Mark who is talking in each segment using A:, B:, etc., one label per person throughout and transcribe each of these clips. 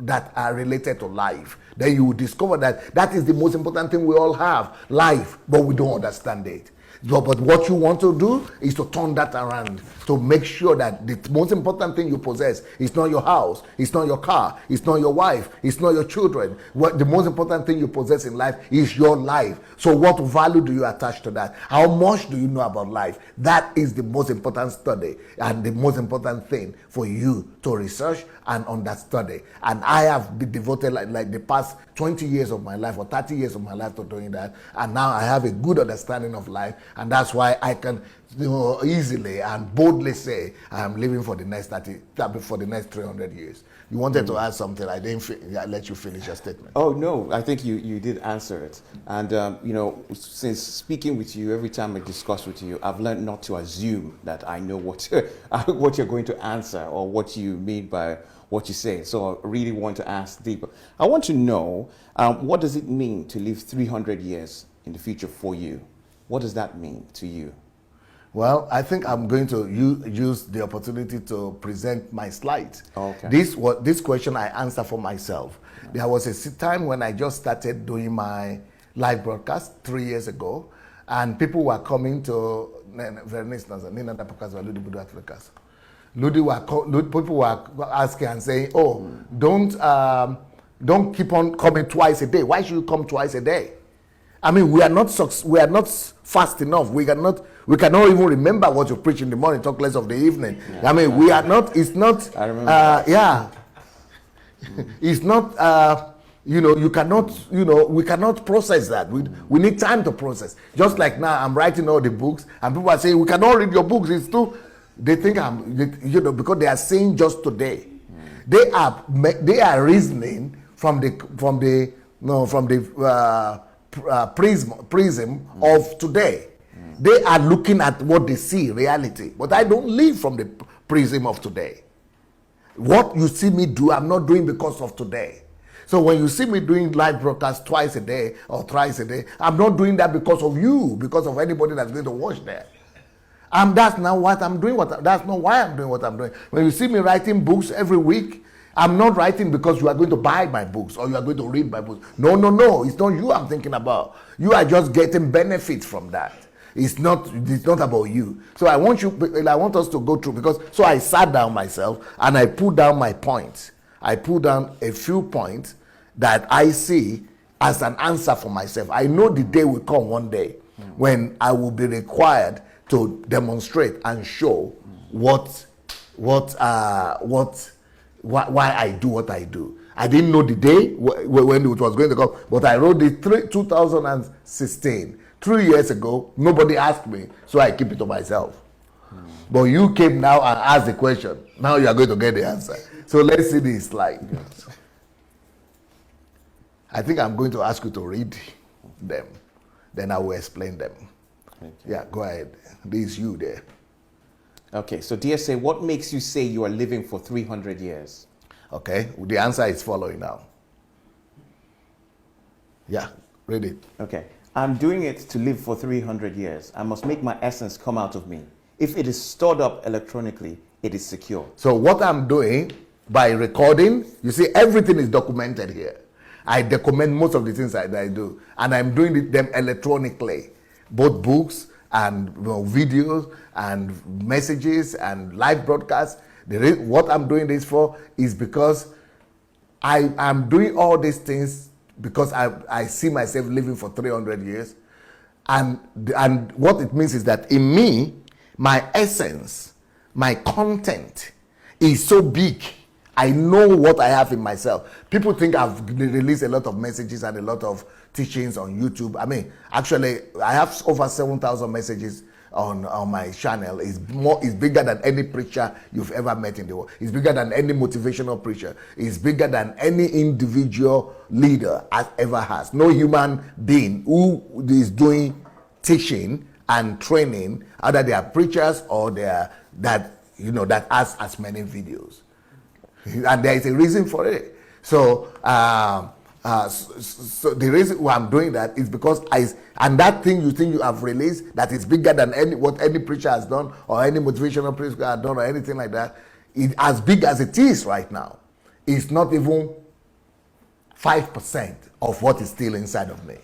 A: that are related to life. Then you will discover that that is the most important thing we all have, life, but we don't understand it. But what you want to do is to turn that around, to make sure that the most important thing you possess is not your house, it's not your car, it's not your wife, it's not your children. What the most important thing you possess in life is your life. So what value do you attach to that? How much do you know about life? That is the most important study and the most important thing for you to research and understudy. And I have been devoted like the past 20 years of my life or 30 years of my life to doing that. And now I have a good understanding of life. And that's why I can easily and boldly say I'm living for the next 300 years. You wanted to add something. I didn't let you finish your statement.
B: Oh, no, I think you did answer it. And, since speaking with you, every time I discuss with you, I've learned not to assume that I know what you're going to answer or what you mean by what you say. So I really want to ask deeper. I want to know, what does it mean to live 300 years in the future for you? What does that mean to you?
A: Well, I think I'm going to use the opportunity to present my slides.
B: Okay.
A: This question I answer for myself. There was a time when I just started doing my live broadcast 3 years ago, and people were coming to people were asking and saying, "Oh, don't keep on coming twice a day. Why should you come twice a day? I mean, we are not fast enough. We cannot even remember what you preach in the morning, talk less of the evening. Yeah, I mean, we are not. It's not. I remember. It's not. You cannot. We cannot process that. We need time to process. Just like now, I'm writing all the books, and people are saying we cannot read your books. It's too. They think because they are saying just today. They are reasoning from the prism of today. They are looking at what they see, reality. But I don't live from the prism of today. What you see me do, I'm not doing because of today. So when you see me doing live broadcasts twice a day or thrice a day, I'm not doing that because of you, because of anybody that's going to watch there. That's not what I'm doing. That's not why I'm doing what I'm doing. When you see me writing books every week, I'm not writing because you are going to buy my books or you are going to read my books. No. It's not you I'm thinking about. You are just getting benefits from that. It's not about you. So I want us to go through so I sat down myself and I put down my points. I put down a few points that I see as an answer for myself. I know the day will come one day when I will be required to demonstrate and show why I do what I do. I didn't know the day when it was going to come, but I wrote it 2016. 3 years ago, nobody asked me, so I keep it to myself. But you came now and asked the question. Now you are going to get the answer. So let's see this slide. I think I'm going to ask you to read them. Then I will explain them. Okay. Yeah, go ahead. This is you there.
B: Okay, so DSA, what makes you say you are living for 300 years?
A: Okay, the answer is following now. Yeah, read it.
B: Okay, I'm doing it to live for 300 years. I must make my essence come out of me. If it is stored up electronically, it is secure.
A: So what I'm doing by recording, you see everything is documented here. I document most of the things that I do, and I'm doing them electronically, both books and videos and messages and live broadcasts. What I'm doing this for is because I'm doing all these things because I see myself living for 300 years. And what it means is that in me, my essence, my content is so big. I know what I have in myself. People think I've released a lot of messages and a lot of teachings on YouTube. I mean, actually, I have over 7,000 messages on my channel. It's bigger than any preacher you've ever met in the world. It's bigger than any motivational preacher. It's bigger than any individual leader ever has. No human being who is doing teaching and training, either they are preachers or that has as many videos. And there is a reason for it. So the reason why I'm doing that is because and that thing you think you have released that is bigger than what any preacher has done or any motivational preacher has done or anything like that, as big as it is right now, it's not even 5% of what is still inside of me.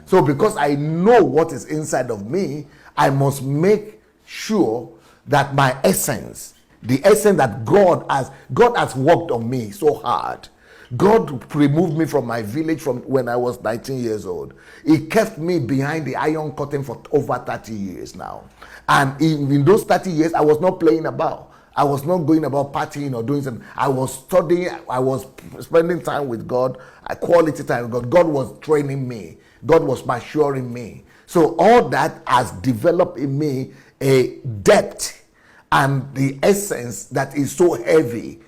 A: So because I know what is inside of me, I must make sure that my essence, the essence that God has worked on me so hard. God removed me from my village from when I was 19 years old. He kept me behind the iron curtain for over 30 years now. And in those 30 years, I was not playing about. I was not going about partying or doing something. I was studying. I was spending time with God, quality time with God. God was training me. God was maturing me. So all that has developed in me a depth and the essence that is so heavy,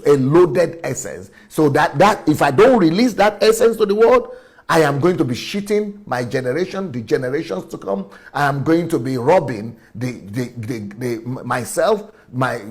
A: a loaded essence. So that if I don't release that essence to the world, I am going to be cheating my generation, the generations to come. I am going to be robbing myself, my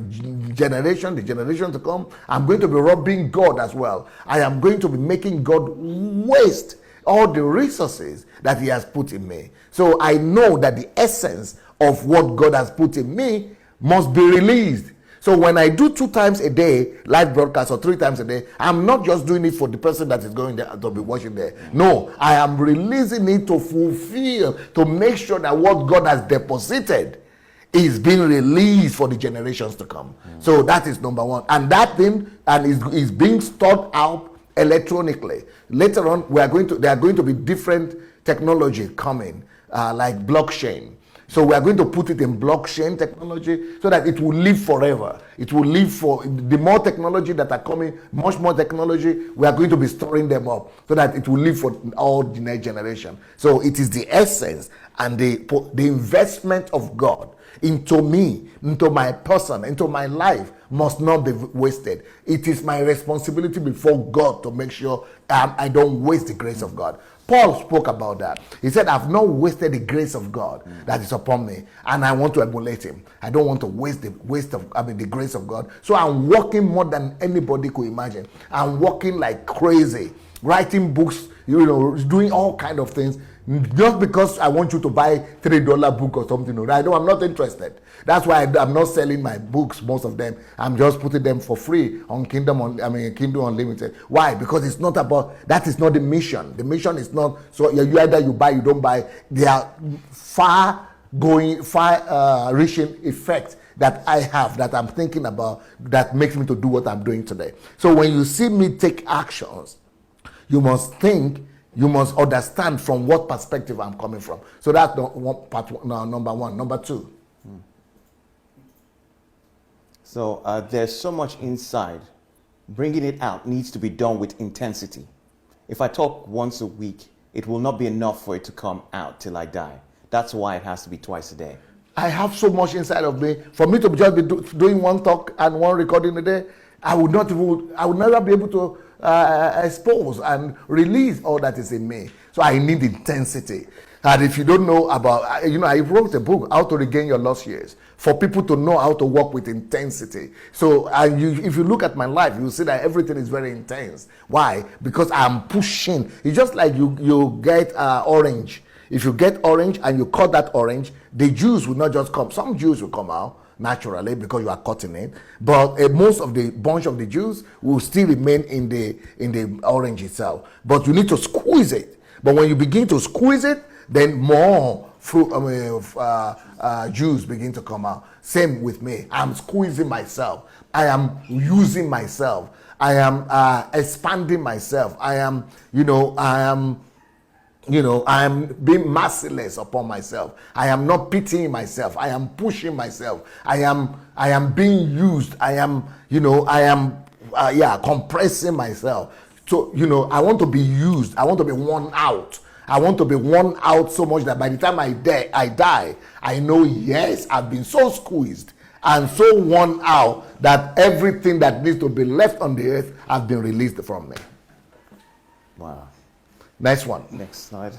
A: generation, the generation to come. I'm going to be robbing God as well. I am going to be making God waste all the resources that he has put in me. So I know that the essence of what God has put in me must be released. So when I do 2 times a day live broadcast or 3 times a day, I'm not just doing it for the person that is going there to be watching there. No, I am releasing it to fulfill, to make sure that what God has deposited is being released for the generations to come. So that is number one. And that thing is being stored out electronically. Later on, there are going to be different technology coming, like blockchain. So we are going to put it in blockchain technology so that it will live forever. It will live for the more technology that are coming, much more technology, we are going to be storing them up so that it will live for all the next generation. So it is the essence and the investment of God into me, into my person, into my life must not be wasted. It is my responsibility before God to make sure I don't waste the grace of God. Paul spoke about that. He said, I've not wasted the grace of God that is upon me, and I want to emulate him. I don't want to waste the grace of God. So I'm working more than anybody could imagine. I'm working like crazy, writing books, doing all kind of things. Just because I want you to buy $3 book or something, I'm not interested. That's why I'm not selling my books, most of them. I'm just putting them for free on Kindle Unlimited. Why? Because it's not about, that is not the mission. The mission is not, so you either you buy, you don't buy. They are far reaching effects that I have, that I'm thinking about, that makes me to do what I'm doing today. So when you see me take actions, you must think, you must understand from what perspective I'm coming from. So that's number one. Number two.
B: So there's so much inside. Bringing it out needs to be done with intensity. If I talk once a week, it will not be enough for it to come out till I die. That's why it has to be twice a day.
A: I have so much inside of me. For me to just be doing one talk and one recording a day, I would never be able to expose and release all that is in me. So I need intensity. And if you don't know about, I wrote a book, How to Regain Your Lost Years, for people to know how to work with intensity. So if you look at my life, you'll see that everything is very intense. Why? Because I'm pushing. It's just like you get orange. If you get orange and you cut that orange, the juice will not just come. Some juice will come out naturally because you are cutting it, but most of the bunch of the juice will still remain in the orange itself. But you need to squeeze it. But when you begin to squeeze it, then more juice begin to come out. Same with me. I'm squeezing myself. I am using myself. I am expanding myself. I am being merciless upon myself. I am not pitying myself. I am pushing myself. I am being used. I am compressing myself. So, I want to be used. I want to be worn out. I want to be worn out so much that by the time I die, I know, yes, I've been so squeezed and so worn out that everything that needs to be left on the earth has been released from me.
B: Wow.
A: Next one.
B: Next slide.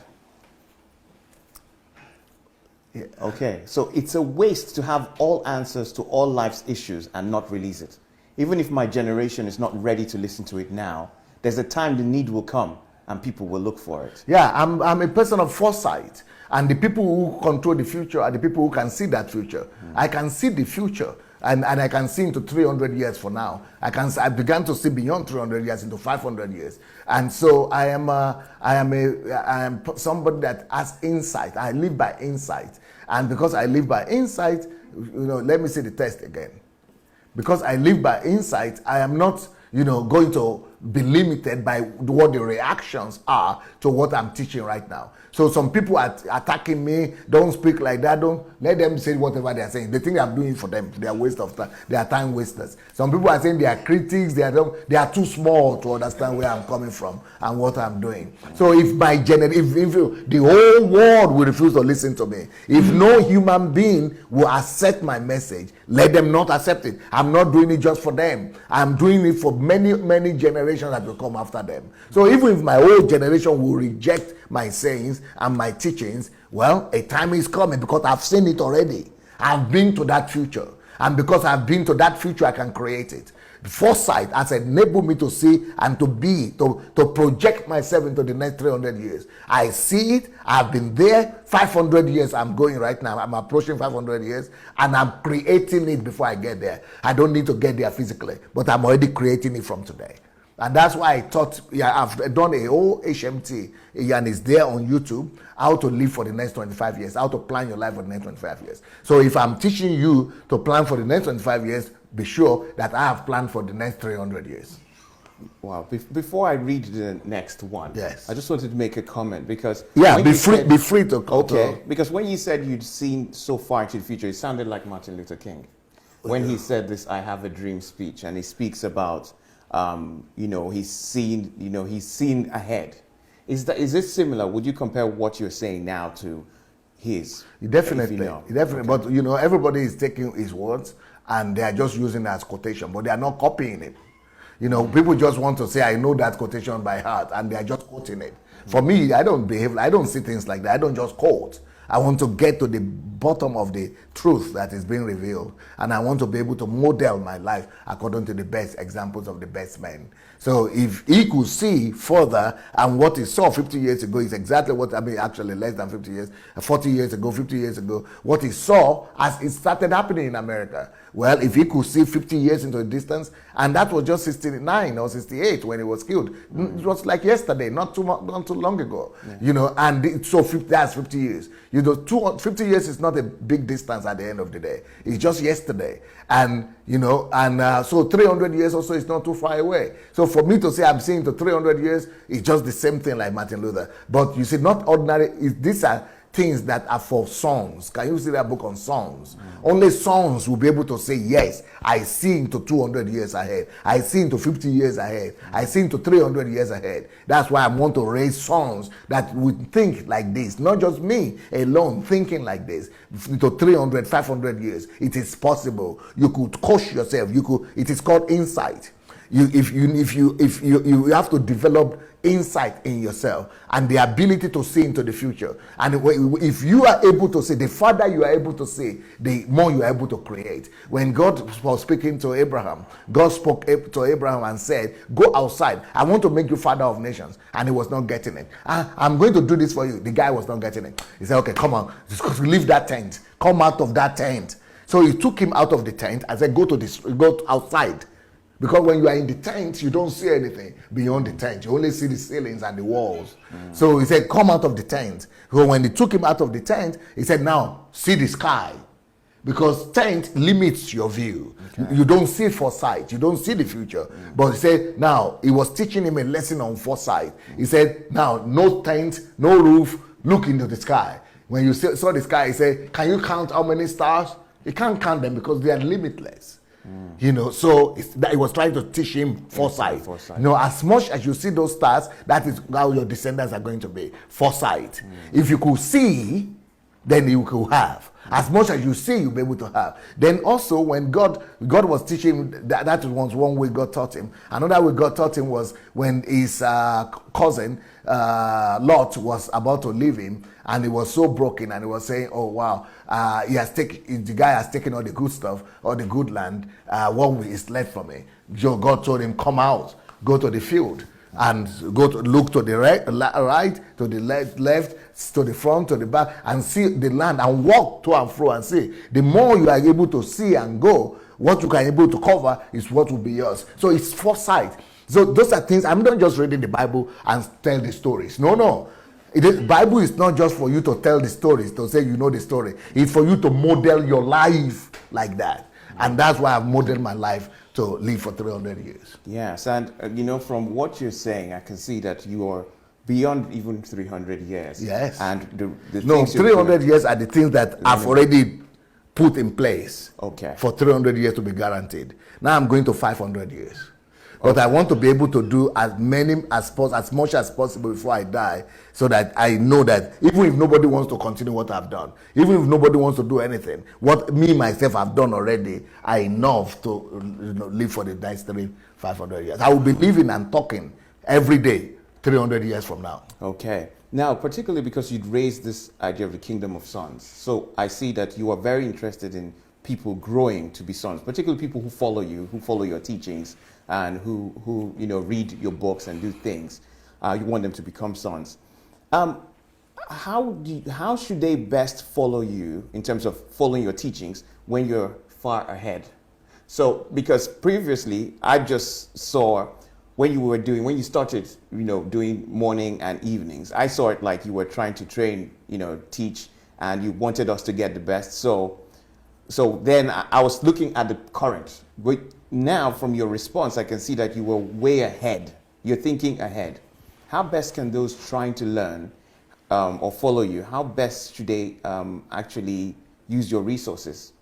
B: Yeah. Okay, so it's a waste to have all answers to all life's issues and not release it. Even if my generation is not ready to listen to it now, there's a time the need will come and people will look for it.
A: Yeah, I'm a person of foresight. And the people who control the future are the people who can see that future. I can see the future. And I can see into 300 years for now. I began to see beyond 300 years into 500 years. And so I am somebody that has insight. I live by insight. And because I live by insight, let me see the test again. Because I live by insight, I am not, going to be limited by what the reactions are to what I'm teaching right now. So some people are attacking me, don't speak like that, don't let them say whatever they are saying. They think I'm doing it for them. They are waste of time. They are time wasters. Some people are saying they are critics, they are too small to understand where I'm coming from and what I'm doing. So if the whole world will refuse to listen to me, if no human being will accept my message, let them not accept it. I'm not doing it just for them. I'm doing it for many, many generations that will come after them. So even if my whole generation will reject my sayings and my teachings, well, a time is coming because I've seen it already. I've been to that future. And because I've been to that future, I can create it. Foresight has enabled me to see and to project myself into the next 300 years. I see it. I've been there. 500 years I'm going right now. I'm approaching 500 years and I'm creating it before I get there. I don't need to get there physically, but I'm already creating it from today. And that's why I thought, I've done a whole HMT, and it's there on YouTube, how to live for the next 25 years, how to plan your life for the next 25 years. So if I'm teaching you to plan for the next 25 years, be sure that I have planned for the next 300 years.
B: Wow. Before I read the next one,
A: yes,
B: I just wanted to make a comment because...
A: be free to go.
B: Okay, because when you said you'd seen so far into the future, it sounded like Martin Luther King. When he said this, I have a dream speech, and he speaks about... he's seen ahead. Is it similar? Would you compare what you're saying now to his?
A: Definitely.
B: Okay.
A: But everybody is taking his words and they are just using it as quotation, but they are not copying it. People just want to say, I know that quotation by heart, and they are just quoting it. For me, I don't see things like that. I don't just quote. I want to get to the bottom of the truth that is being revealed, and I want to be able to model my life according to the best examples of the best men. So if he could see further, and what he saw 50 years ago is exactly what, actually less than 50 years, 40 years ago, 50 years ago, what he saw as it started happening in America. Well, if he could see 50 years into the distance, and that was just 69 or 68 when he was killed. It was like yesterday, not too long ago. Yeah. That's 50 years. 50 years is not a big distance at the end of the day. It's just yesterday. And, so 300 years also is not too far away. So for me to say I'm seeing to 300 years, it's just the same thing like Martin Luther. But you see, not ordinary, these are things that are for sons. Can you see that book on sons? Only sons will be able to say, yes, I see into 200 years ahead. I see into 50 years ahead. I see into 300 years ahead. That's why I want to raise sons that would think like this. Not just me alone thinking like this. Into 300, 500 years. It is possible. You could coach yourself. It is called insight. You have to develop insight in yourself and the ability to see into the future. And if you are able to see, the farther you are able to see, the more you are able to create. When God was speaking to Abraham, God spoke to Abraham and said, go outside. I want to make you father of nations. And he was not getting it. I'm going to do this for you. The guy was not getting it. He said, okay, come on, just leave that tent. Come out of that tent. So he took him out of the tent and said, go outside. Because when you are in the tent, you don't see anything beyond the tent. You only see the ceilings and the walls. So he said, come out of the tent. So when he took him out of the tent, he said, now see the sky. Because tent limits your view. Okay. You don't see foresight. You don't see the future. But he said, now, he was teaching him a lesson on foresight. He said, now, no tent, no roof, look into the sky. When you saw the sky, he said, can you count how many stars? You can't count them because they are limitless. So he was trying to teach him foresight. As much as you see those stars, that is how your descendants are going to be. Foresight. If you could see, then you could have. As much as you see, you'll be able to have. Then also, when God was teaching, that was one way God taught him. Another way God taught him was when his cousin, Lot, was about to leave him, and he was so broken, and he was saying, oh, wow, the guy has taken all the good stuff, all the good land, what is left for me? So God told him, come out, go to the field, and look to the right, to the left, to the front, to the back, and see the land, and walk to and fro and see. The more you are able to see and go, What you can able to cover is what will be yours. So it's foresight. So those are things. I'm not just reading the Bible and tell the stories. No. Bible is not just for you to tell the stories, to say you know the story. It's for you to model your life like that. And that's why I've modeled my life to live for 300 years.
B: Yes, and from what you're saying, I can see that you are beyond even 300 years.
A: Yes.
B: And the
A: No,
B: things you're
A: 300
B: doing-
A: years are the things that I've already put in place.
B: Okay.
A: For 300 years to be guaranteed. Now I'm going to 500 years. But I want to be able to do as much as possible before I die, so that I know that even if nobody wants to continue what I've done, even if nobody wants to do anything, what me myself have done already are enough to live for the next 500 years. I will be living and talking every day 300 years from now.
B: Okay. Now, particularly because you'd raised this idea of the kingdom of sons, so I see that you are very interested in people growing to be sons, particularly people who follow you, who follow your teachings, and who read your books and do things. You want them to become sons. How should they best follow you in terms of following your teachings when you're far ahead? So, because previously I just saw when you started, doing morning and evenings, I saw it like you were trying to train, teach, and you wanted us to get the best. So then I was looking at the current. But now from your response, I can see that you were way ahead. You're thinking ahead. How best can those trying to learn or follow you, how best should they actually use your resources,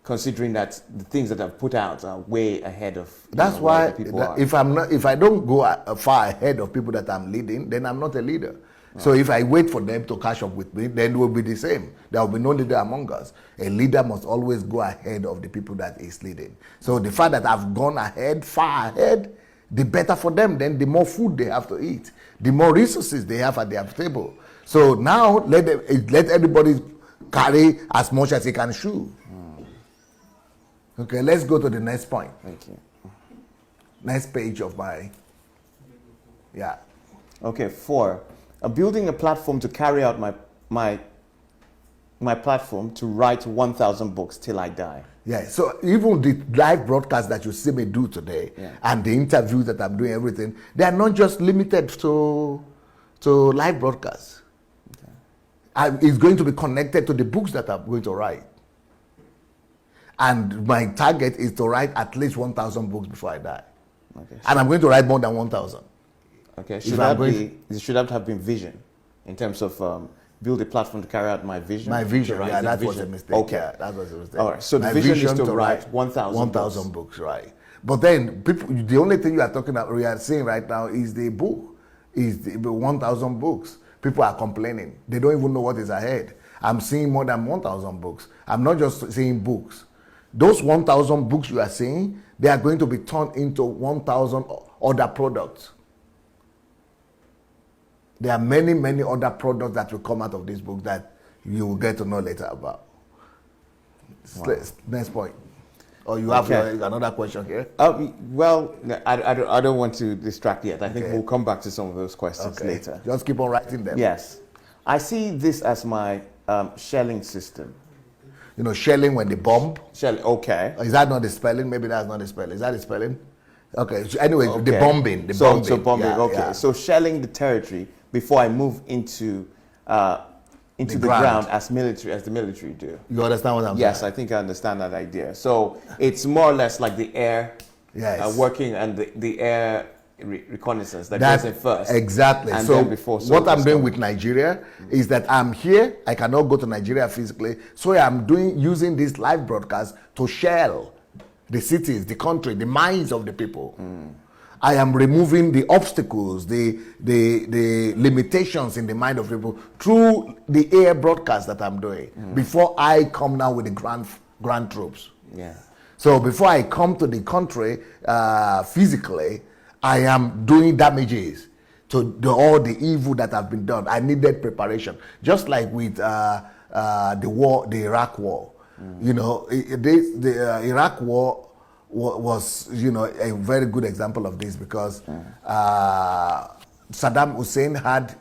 B: considering that the things that I've put out are way ahead of
A: That's
B: where
A: why
B: the people are?
A: if I don't go far ahead of people that I'm leading, then I'm not a leader. So if I wait for them to catch up with me, then it will be the same. There will be no leader among us. A leader must always go ahead of the people that is leading. So the fact that I've gone ahead, far ahead, the better for them. Then the more food they have to eat, the more resources they have at their table. So now let everybody carry as much as he can chew. Okay, let's go to the next point.
B: Thank you.
A: Next page of yeah.
B: Okay, 4. Building a platform to carry out my platform to write 1,000 books till I die.
A: Yeah, so even the live broadcast that you see me do today, and the interviews that I'm doing, everything, they are not just limited to live broadcasts. Okay. It's going to be connected to the books that I'm going to write. And my target is to write at least 1,000 books before I die. Okay. And I'm going to write more than 1,000.
B: Okay, should that have been vision in terms of build a platform to carry out my vision?
A: My vision, yeah, that was a mistake.
B: Okay,
A: yeah, that was a mistake.
B: All right, so the vision is to write 1,000
A: books, right? But then the only thing we are seeing right now is the book, is the 1,000 books. People are complaining. They don't even know what is ahead. I'm seeing more than 1,000 books. I'm not just seeing books. Those 1,000 books you are seeing, they are going to be turned into 1,000 other products. There are many, many other products that will come out of this book that you will get to know later about. Wow. Next point. Or you have another question here?
B: Well, I don't want to distract yet. I think we'll come back to some of those questions later.
A: Just keep on writing them.
B: Yes. I see this as my shelling system.
A: You know, shelling when they bomb.
B: Shelling, okay.
A: Is that not the spelling? Maybe that's not the spelling. Is that the spelling? Okay. So anyway, the bombing.
B: So bombing.
A: Yeah,
B: okay.
A: Yeah.
B: So shelling the territory before I move into the ground as the military do.
A: You understand what I'm saying?
B: Yes, I think I understand that idea. So it's more or less like the air working and the air reconnaissance that goes in first.
A: Exactly.
B: And
A: so
B: then before
A: what I'm doing with Nigeria is that I'm here. I cannot go to Nigeria physically. So I'm using this live broadcast to shell the cities, the country, the minds of the people. I am removing the obstacles, the limitations in the mind of people through the air broadcast that I'm doing before I come now with the grand troops.
B: Yeah.
A: So before I come to the country physically, I am doing damages to all the evil that have been done. I needed preparation, just like with the Iraq War. You know, the Iraq War was, a very good example of this because Saddam Hussein had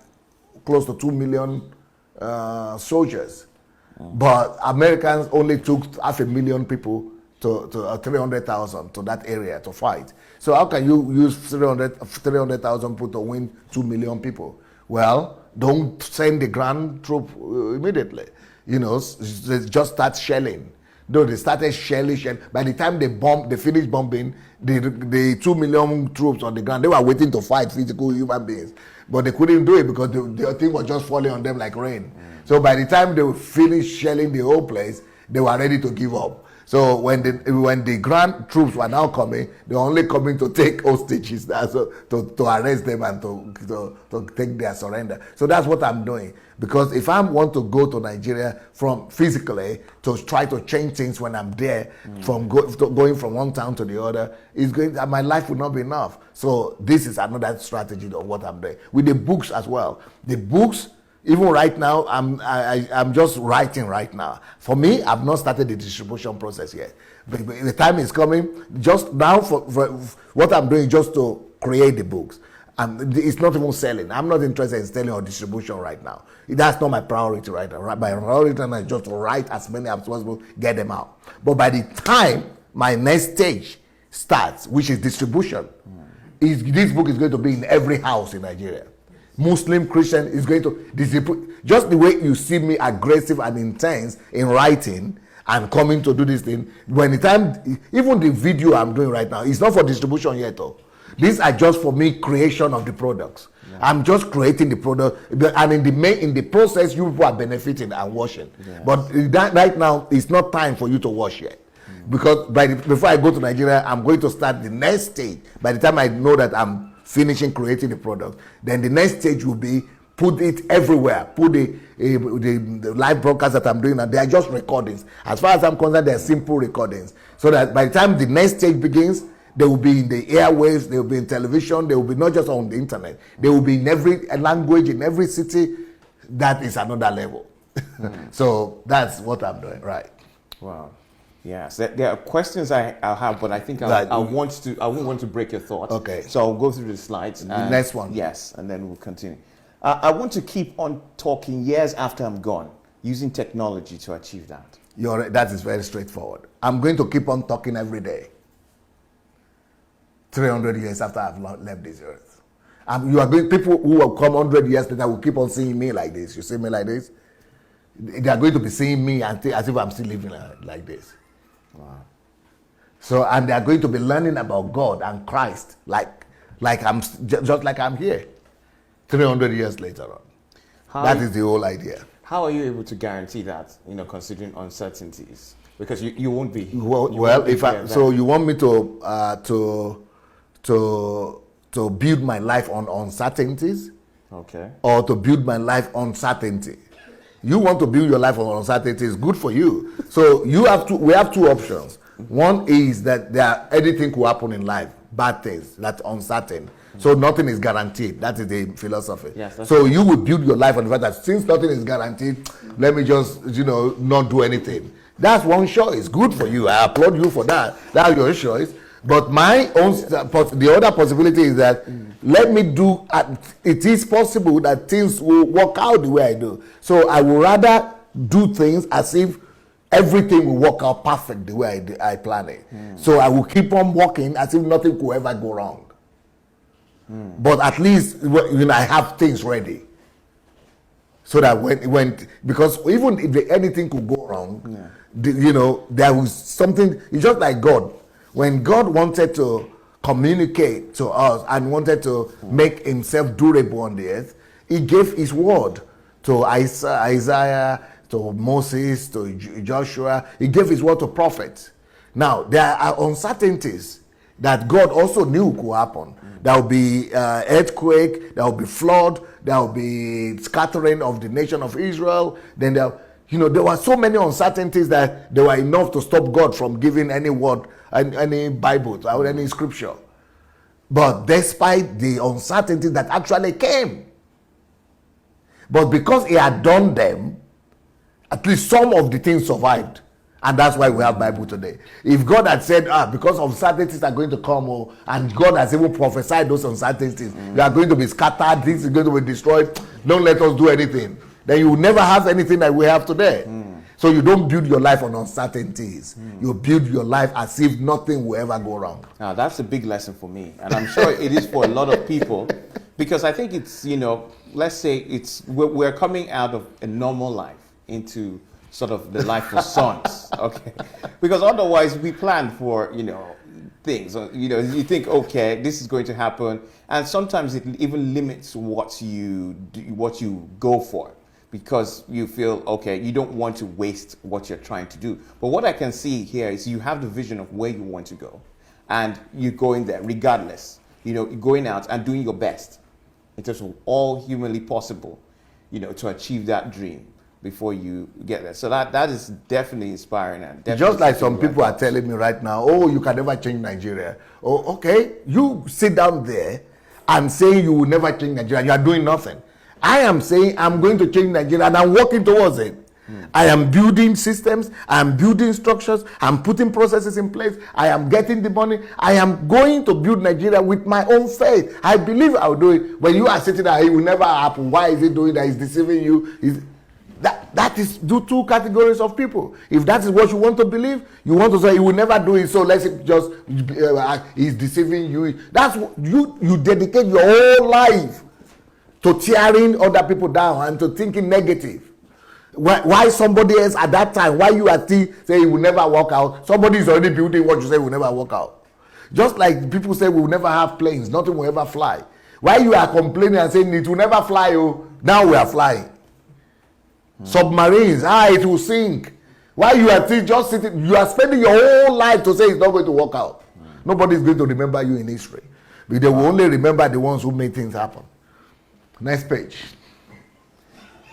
A: close to 2 million soldiers, but Americans only took 500,000 people to 300,000 to that area to fight. So how can you use 300,000 people to win 2 million people? Well, don't send the ground troop immediately. They just start shelling. Though they started shelling. By the time they finished bombing, the 2 million troops on the ground, they were waiting to fight physical human beings. But they couldn't do it because the thing was just falling on them like rain. So by the time they finished shelling the whole place, they were ready to give up. So when the ground troops were now coming, they were only coming to take hostages, so to arrest them and to take their surrender. So that's what I'm doing. Because if I want to go to Nigeria from physically to try to change things when I'm there, from going from one town to the other, my life will not be enough. So this is another strategy of what I'm doing. With the books as well. The books, even right now, I'm just writing right now. For me, I've not started the distribution process yet. But the time is coming. Just now, for what I'm doing, just to create the books. It's not even selling. I'm not interested in selling or distribution right now. That's not my priority right now. My priority right now is just to write as many as possible, get them out. But by the time my next stage starts, which is distribution, this book is going to be in every house in Nigeria. Muslim, Christian is going to distribute. Just the way you see me aggressive and intense in writing and coming to do this thing, when the time, even the video I'm doing right now, it's not for distribution yet though. These are just for me creation of the products. Yeah. I'm just creating the product, and in the process, you people are benefiting and watching. Yes. But right now, it's not time for you to watch yet, because before I go to Nigeria, I'm going to start the next stage. By the time I know that I'm finishing creating the product, then the next stage will be put it everywhere. Put the live broadcasts that I'm doing, and they are just recordings. As far as I'm concerned, they're simple recordings, so that by the time the next stage begins, they will be in the airwaves, they will be in television, they will be not just on the internet, they will be in every language, in every city. That is another level. So that's what I'm doing, right?
B: Wow. Yes, there are questions I have, but I think I won't want to break your thoughts. Okay. So I'll go through the slides.
A: The next one.
B: Yes, and then we'll continue. I want to keep on talking years after I'm gone, using technology to achieve that.
A: That is very straightforward. I'm going to keep on talking every day. 300 years after I've left this earth. People who will come 100 years later will keep on seeing me like this. You see me like this? They are going to be seeing me as if I'm still living like this. Wow. So, and they are going to be learning about God and Christ like I'm just like I'm here 300 years later on. That is the whole idea.
B: How are you able to guarantee that, considering uncertainties? Because you won't be.
A: So you want me to build my life on uncertainties?
B: Okay.
A: Or to build my life on certainty? You want to build your life on uncertainty, it's good for you. So we have two options. One is that anything could happen in life, bad things, that's uncertain. So nothing is guaranteed. That is the philosophy. Yes, so you will build your life on the fact that since nothing is guaranteed, let me just, not do anything. That's one choice. Good for you. I applaud you for that. That's your choice. But the other possibility is that let me do. It is possible that things will work out the way I do. So I would rather do things as if everything will work out perfect the way I plan it. So I will keep on working as if nothing could ever go wrong. But at least I have things ready. So that because even if anything could go wrong, there was something. It's just like God. When God wanted to communicate to us and wanted to make himself durable on the earth, he gave his word to Isaiah, to Moses, to Joshua. He gave his word to prophets. Now, there are uncertainties that God also knew could happen. There will be earthquake, there will be flood, there will be scattering of the nation of Israel. Then there were so many uncertainties that they were enough to stop God from giving any word, any Bible, or any scripture. But despite the uncertainty that actually came, but because he had done them, at least some of the things survived. And that's why we have Bible today. If God had said, because uncertainties are going to come, and God has even prophesied those uncertainties, they are going to be scattered, this is going to be destroyed, don't let us do anything. Then you will never have anything that we have today. So you don't build your life on uncertainties. You build your life as if nothing will ever go wrong.
B: Now, that's a big lesson for me. And I'm sure it is for a lot of people. Because I think it's, let's say we're coming out of a normal life into sort of the life for sons. Okay. Because otherwise we plan for, things. You think, okay, this is going to happen. And sometimes it even limits what you go for. Because you feel, okay, you don't want to waste what you're trying to do. But what I can see here is you have the vision of where you want to go. And you're going there regardless. You're going out and doing your best in terms of all humanly possible, to achieve that dream before you get there. So that is definitely inspiring. And definitely
A: just like some people are telling me right now, oh, you can never change Nigeria. Oh, okay. You sit down there and say you will never change Nigeria. You are doing nothing. I am saying I'm going to change Nigeria and I'm working towards it. I am building systems, I am building structures, I'm putting processes in place, I am getting the money, I am going to build Nigeria with my own faith. I believe I'll do it. When you are sitting there, it will never happen. Why is it doing that? It's deceiving you. That is two categories of people. If that is what you want to believe, you want to say he will never do it, so let's just he's deceiving you. That's you dedicate your whole life to tearing other people down and to thinking negative. Why somebody else at that time, why you are still saying it will never work out? Somebody is already building what you say will never work out. Just like people say we will never have planes, nothing will ever fly. Why you are complaining and saying it will never fly, now we are flying. Submarines, it will sink. Why you are still just sitting, you are spending your whole life to say it's not going to work out. Nobody is going to remember you in history. But they will only remember the ones who made things happen. Next page.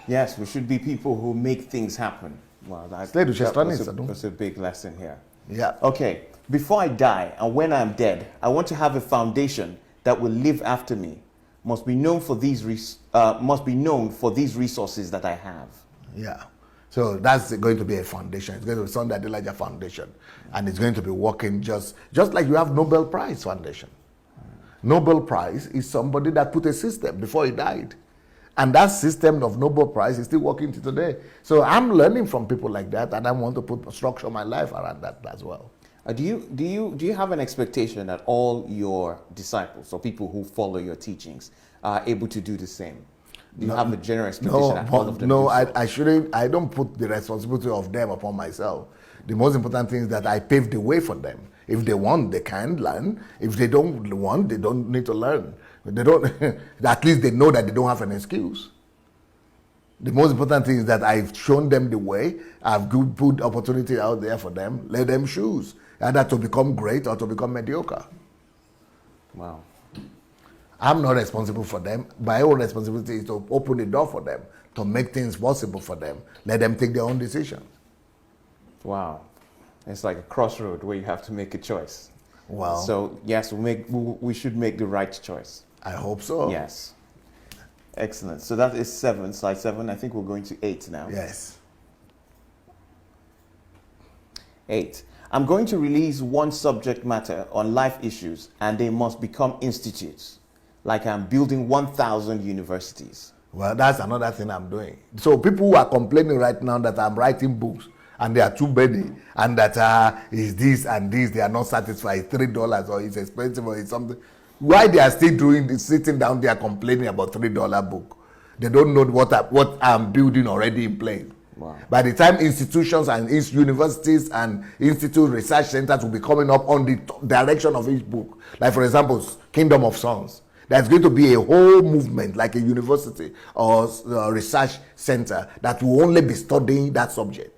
B: Yes, we should be people who make things happen. Wow, that's a big lesson here.
A: Yeah.
B: Okay, before I die and when I'm dead, I want to have a foundation that will live after me. Must be known for these resources that I have.
A: Yeah. So that's going to be a foundation. It's going to be the Adelaja Foundation, and it's going to be working just like you have Nobel Prize Foundation. Nobel Prize is somebody that put a system before he died. And that system of Nobel Prize is still working to today. So I'm learning from people like that, and I want to structure my life around that as well.
B: Do you have an expectation that all your disciples or people who follow your teachings are able to do the same? Do you have a general expectation that all of them do so?
A: I shouldn't. I don't put the responsibility of them upon myself. The most important thing is that I pave the way for them. If they want, they can learn. If they don't want, they don't need to learn. They don't. At least they know that they don't have an excuse. The most important thing is that I've shown them the way. I've put opportunity out there for them. Let them choose either to become great or to become mediocre.
B: Wow.
A: I'm not responsible for them. My own responsibility is to open the door for them, to make things possible for them. Let them take their own decisions.
B: Wow. It's like a crossroad where you have to make a choice.
A: Well,
B: so yes, we should make the right choice.
A: I hope so.
B: Yes. Excellent. So that is 7, slide 7. I think we're going to 8 now.
A: Yes.
B: 8. I'm going to release one subject matter on life issues, and they must become institutes, like I'm building 1,000 universities.
A: Well, that's another thing I'm doing. So people who are complaining right now that I'm writing books and they are too many, and that is this and this, they are not satisfied, $3 or it's expensive or it's something. Why they are still doing this, sitting down there complaining about $3 book? They don't know what I'm building already in place.
B: Wow.
A: By the time institutions and universities and institute research centers will be coming up on the direction of each book, like for example, Kingdom of Sons, there's going to be a whole movement like a university or a research center that will only be studying that subject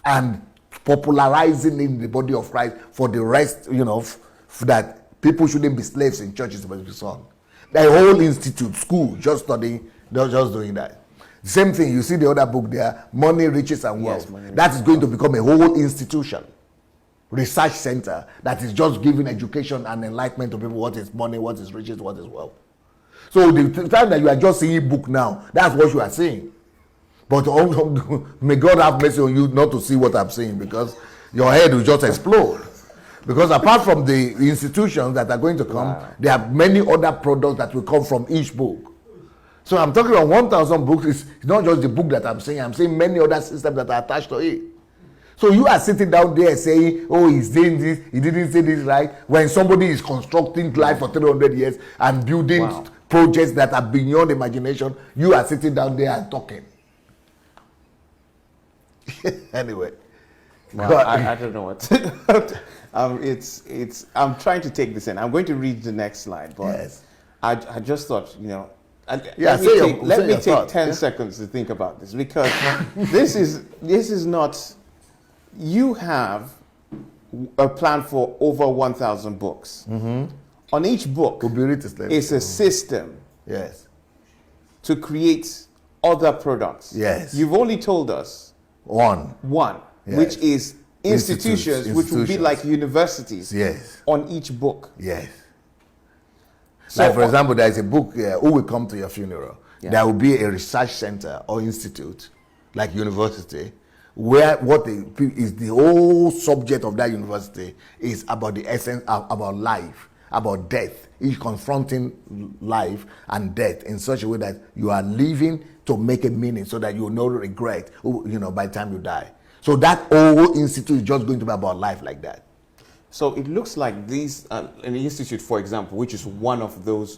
A: and popularizing in the body of Christ for the rest, that people shouldn't be slaves in churches, but be sung. The whole institute, school, just studying, just doing that. Same thing, you see the other book there, Money, Riches and Wealth.
B: Yes,
A: that is going to become a whole institution, research center that is just giving education and enlightenment to people. What is money, what is riches, what is wealth. So the time that you are just seeing book now, that's what you are seeing. But may God have mercy on you not to see what I'm saying, because your head will just explode. Because apart from the institutions that are going to come, there are many other products that will come from each book. So I'm talking about 1,000 books. It's not just the book that I'm saying many other systems that are attached to it. So you are sitting down there saying, oh, he's saying this, he didn't say this right, when somebody is constructing life for 300 years and building projects that are beyond imagination, you are sitting down there and talking. Anyway.
B: Well, I don't know what. I'm trying to take this in. I'm going to read the next slide, but
A: yes.
B: I just thought,
A: let
B: me take 10 seconds to think about this, because this is not. You have a plan for over 1,000 books. Mm-hmm. On each book, it's a system.
A: Yes.
B: To create other products.
A: Yes.
B: You've only told us
A: one,
B: yes. Which is institutions, which would be like universities.
A: Yes.
B: On each book.
A: Yes. So, like for example, there is a book, Who Will Come to Your Funeral? Yeah. There will be a research center or institute, like university, where is the whole subject of that university is about the essence about life, about death, each confronting life and death in such a way that you are living to make a meaning, so that you will not regret, by the time you die. So that whole institute is just going to be about life like that.
B: So it looks like these, an institute, for example, which is one of those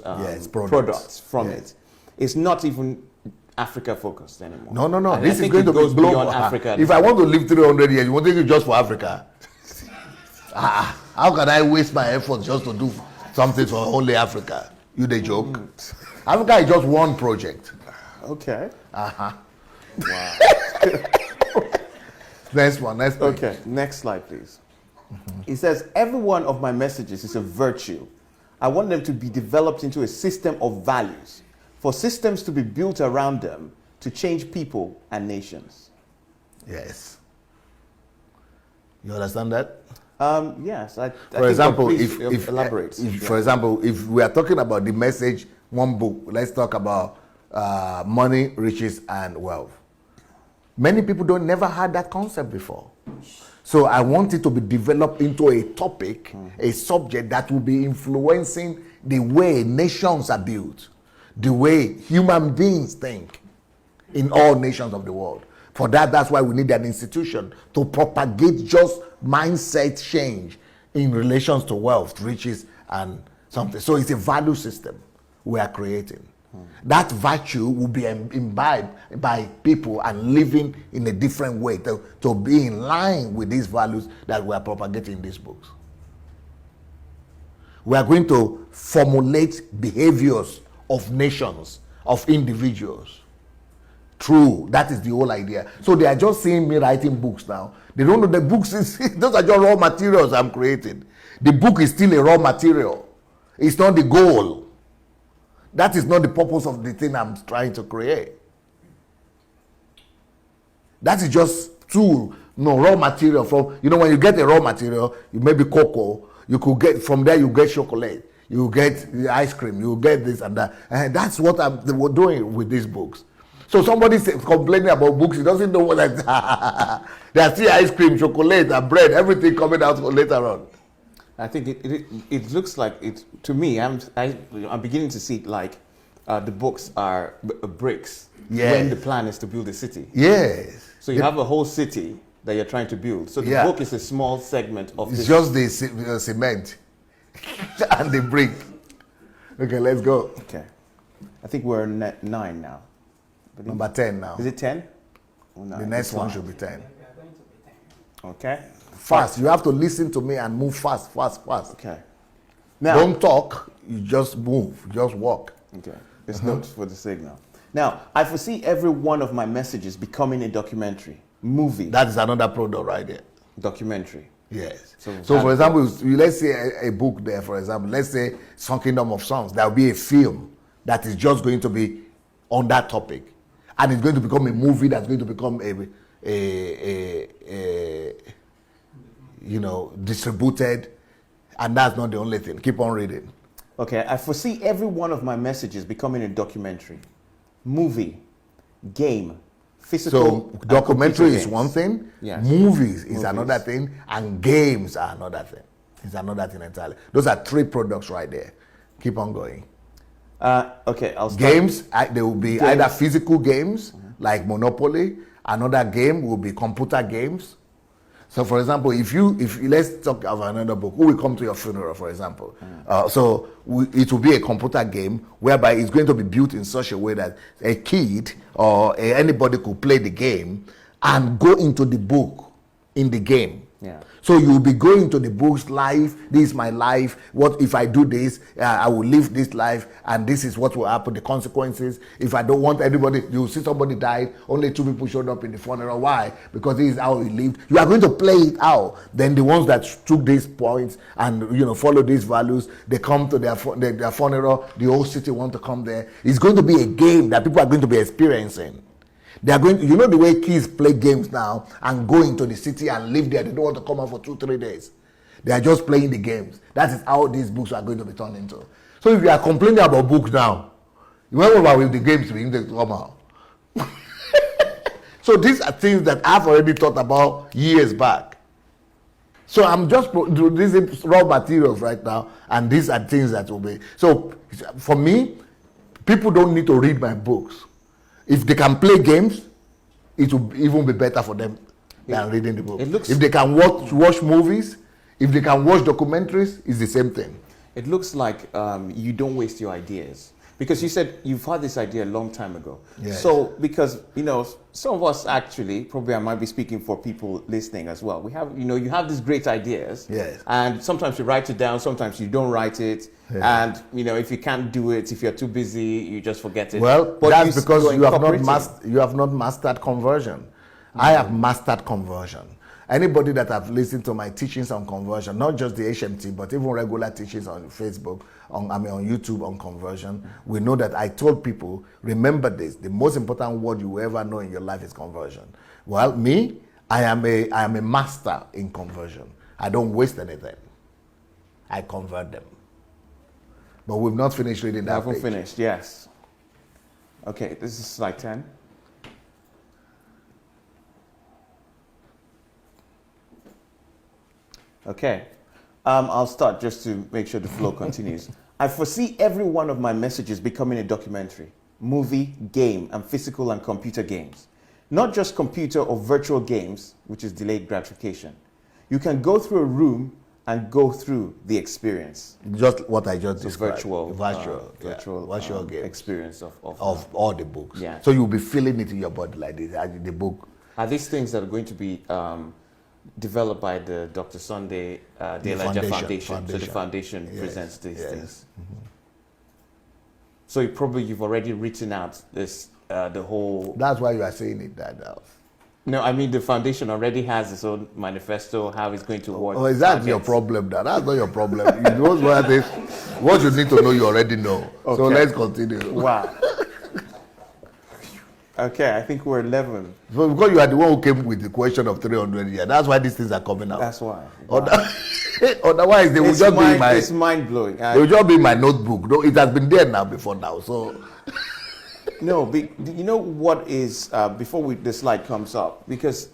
B: products from it, is not even Africa focused anymore.
A: No. This is going to be global. Africa. If I want to live 300 years, you want to take it just for Africa? How can I waste my effort just to do something for only Africa? You the joke? Africa is just one project.
B: Okay.
A: Wow. Next one.
B: Okay, next slide, please. Mm-hmm. It says, every one of my messages is a virtue. I want them to be developed into a system of values, for systems to be built around them to change people and nations.
A: Yes. You understand that?
B: Yes.
A: For example, if
B: elaborate.
A: For example, if we are talking about the message, one book, let's talk about money, riches, and wealth. Many people never had that concept before. So I want it to be developed into a topic, a subject that will be influencing the way nations are built, the way human beings think in all nations of the world. For that's why we need an institution to propagate just mindset change in relations to wealth, riches, and something. So it's a value system we are creating. That virtue will be imbibed by people and living in a different way to be in line with these values that we are propagating in these books. We are going to formulate behaviors of nations, of individuals. True, that is the whole idea. So they are just seeing me writing books now. They don't know the books those are just raw materials I'm creating. The book is still a raw material. It's not the goal. That is not the purpose of the thing I'm trying to create. That is just raw material from, when you get a raw material, you maybe cocoa, you could get, from there you get chocolate, you get the ice cream, you get this and that. And that's what we're doing with these books. So somebody complaining about books, he doesn't know what that there's still ice cream, chocolate, and bread, everything coming out later on.
B: I think it looks like it to me. I'm beginning to see it like the books are bricks when the plan is to build a city.
A: Yes.
B: So you have a whole city that you're trying to build. So the book is a small segment of.
A: It's just the cement and the brick. Okay, let's go.
B: Okay, I think we're 9 now.
A: Number 10 now.
B: Is it 10?
A: Oh, no, the next one should be 10.
B: Okay.
A: Fast. You have to listen to me and move fast.
B: Okay. Now,
A: don't talk. You just move. Just walk.
B: Okay. It's not for the signal. Now, I foresee every one of my messages becoming a documentary, movie.
A: That is another product right there.
B: Documentary.
A: Yes. So for example, let's say a book there, for example, let's say Some Kingdom of Songs. There will be a film that is just going to be on that topic. And it's going to become a movie that's going to become distributed, and that's not the only thing. Keep on reading.
B: Okay, I foresee every one of my messages becoming a documentary, movie, game, physical.
A: So documentary is one thing,
B: yes.
A: Movies is another thing, and games are another thing. It's another thing entirely. Those are 3 products right there. Keep on going.
B: Okay, I'll start.
A: Games, there will be either physical games like Monopoly. Another game will be computer games. So, for example, if you let's talk of another book, who will come to your funeral, for example. It will be a computer game whereby it's going to be built in such a way that a kid or anybody could play the game and go into the book in the game.
B: Yeah.
A: So you'll be going to the book's life. This is my life. What if I do this? I will live this life, and this is what will happen. The consequences. If I don't want anybody, you see somebody died. Only 2 people showed up in the funeral. Why? Because this is how he lived. You are going to play it out. Then the ones that took these points and follow these values, they come to their funeral. The whole city want to come there. It's going to be a game that people are going to be experiencing. They are going, the way kids play games now and go into the city and live there. They don't want to come out for 2-3 days. They are just playing the games. That is how these books are going to be turned into. So if you are complaining about books now, remember with the games being to come out. So these are things that I've already thought about years back. So I'm just producing raw materials right now, and these are things that will be. So for me, people don't need to read my books. If they can play games, it will even be better for them than reading the book. If they can watch movies, if they can watch documentaries, it's the same thing.
B: It looks like you don't waste your ideas. Because you said you've had this idea a long time ago.
A: Yes.
B: So, because, some of us actually, probably I might be speaking for people listening as well. We have, you have these great ideas.
A: Yes.
B: And sometimes you write it down, sometimes you don't write it. Yeah. And, if you can't do it, if you're too busy, you just forget it.
A: Well, but that's because you have not mastered conversion. Mm-hmm. I have mastered conversion. Anybody that have listened to my teachings on conversion, not just the HMT, but even regular teachings on Facebook, on YouTube on conversion, we know that I told people, remember this, the most important word you will ever know in your life is conversion. Well, me, I am a master in conversion. I don't waste anything. I convert them. But we've not finished reading that page.
B: We haven't finished, yes. Okay, this is slide 10. Okay, I'll start just to make sure the flow continues. I foresee every one of my messages becoming a documentary, movie, game, and physical and computer games. Not just computer or virtual games, which is delayed gratification. You can go through a room and go through the experience.
A: Just what I just described.
B: Virtual
A: game
B: experience of
A: all the books.
B: Yeah.
A: So you'll be feeling it in your body like this, the book.
B: Are these things that are going to be developed by the Dr. Sunday Adelaja Foundation? So the foundation presents these things. Mm-hmm. So you've already written out this the whole.
A: That's why you are saying it that now.
B: No, I mean the foundation already has its own manifesto, how it's going to work.
A: Oh, is that your problem now? That's not your problem. What you need to know, you already know. Okay. So let's continue.
B: Wow. Okay, I think we're 11.
A: So because you are the one who came with the question of 300 years, that's why these things are coming out.
B: That's why. Wow.
A: Otherwise, they will just be my.
B: It's mind blowing.
A: They will just be my notebook. No, it has been there now before now. So.
B: No, you know what is before the slide comes up, because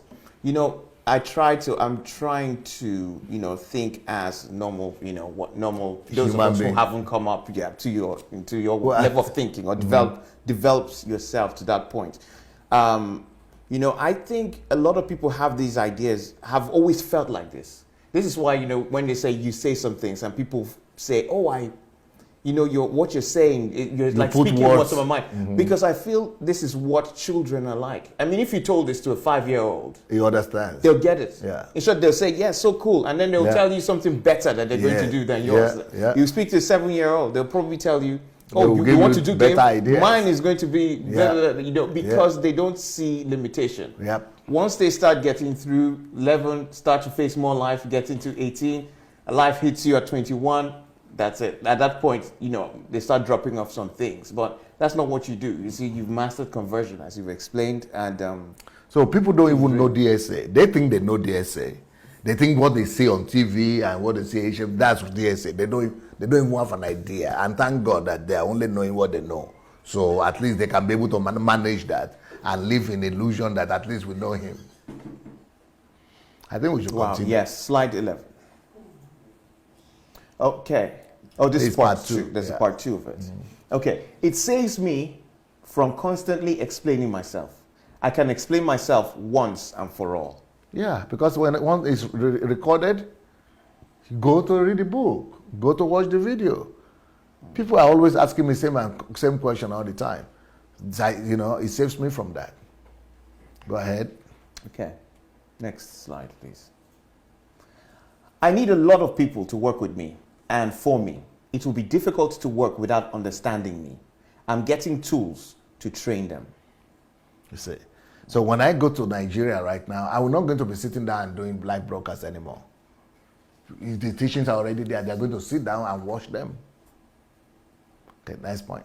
B: I'm trying to think as normal, what normal those of us who haven't come up yet to your level of thinking or develops yourself to that point. I think a lot of people have these ideas, have always felt like this. This is why when they say you say some things and people say, oh, what you're saying, you're like speaking what's on my mind. Mm-hmm. Because I feel this is what children are like. I mean, if you told this to a 5-year-old,
A: he understands.
B: They'll get it.
A: Yeah.
B: In short, they'll say, yeah, so cool. And then they'll tell you something better that they're going to do than yours.
A: Yeah.
B: You speak to a 7-year-old, they'll probably tell you, oh, you want to do better ideas. Mine is going to be better, because they don't see limitation.
A: Yep.
B: Once they start getting through 11, start to face more life, get into 18, life hits you at 21, that's it. At that point, they start dropping off some things. But that's not what you do. You see, you've mastered conversion, as you've explained. And
A: so people don't even know DSA. They think they know DSA. They think what they see on TV and what they see, that's DSA. They don't even have an idea. And thank God that they are only knowing what they know. So at least they can be able to manage that and live in illusion that at least we know him. I think we should continue.
B: Yes, slide 11. Okay. Oh, this
A: It's
B: is part
A: part
B: two.
A: two,
B: There's a
A: yeah.
B: part two of it. Okay. It saves me from constantly explaining myself. I can explain myself once and for all.
A: Yeah, because when one is recorded, go to read the book, go to watch the video. People are always asking me same question all the time. It saves me from that. Go ahead.
B: Okay. Next slide, please. I need a lot of people to work with me and for me. It will be difficult to work without understanding me. I'm getting tools to train them.
A: You see. So when I go to Nigeria right now, I'm not going to be sitting down and doing live broadcasts anymore. If the teachings are already there, they're going to sit down and watch them. Okay, nice point.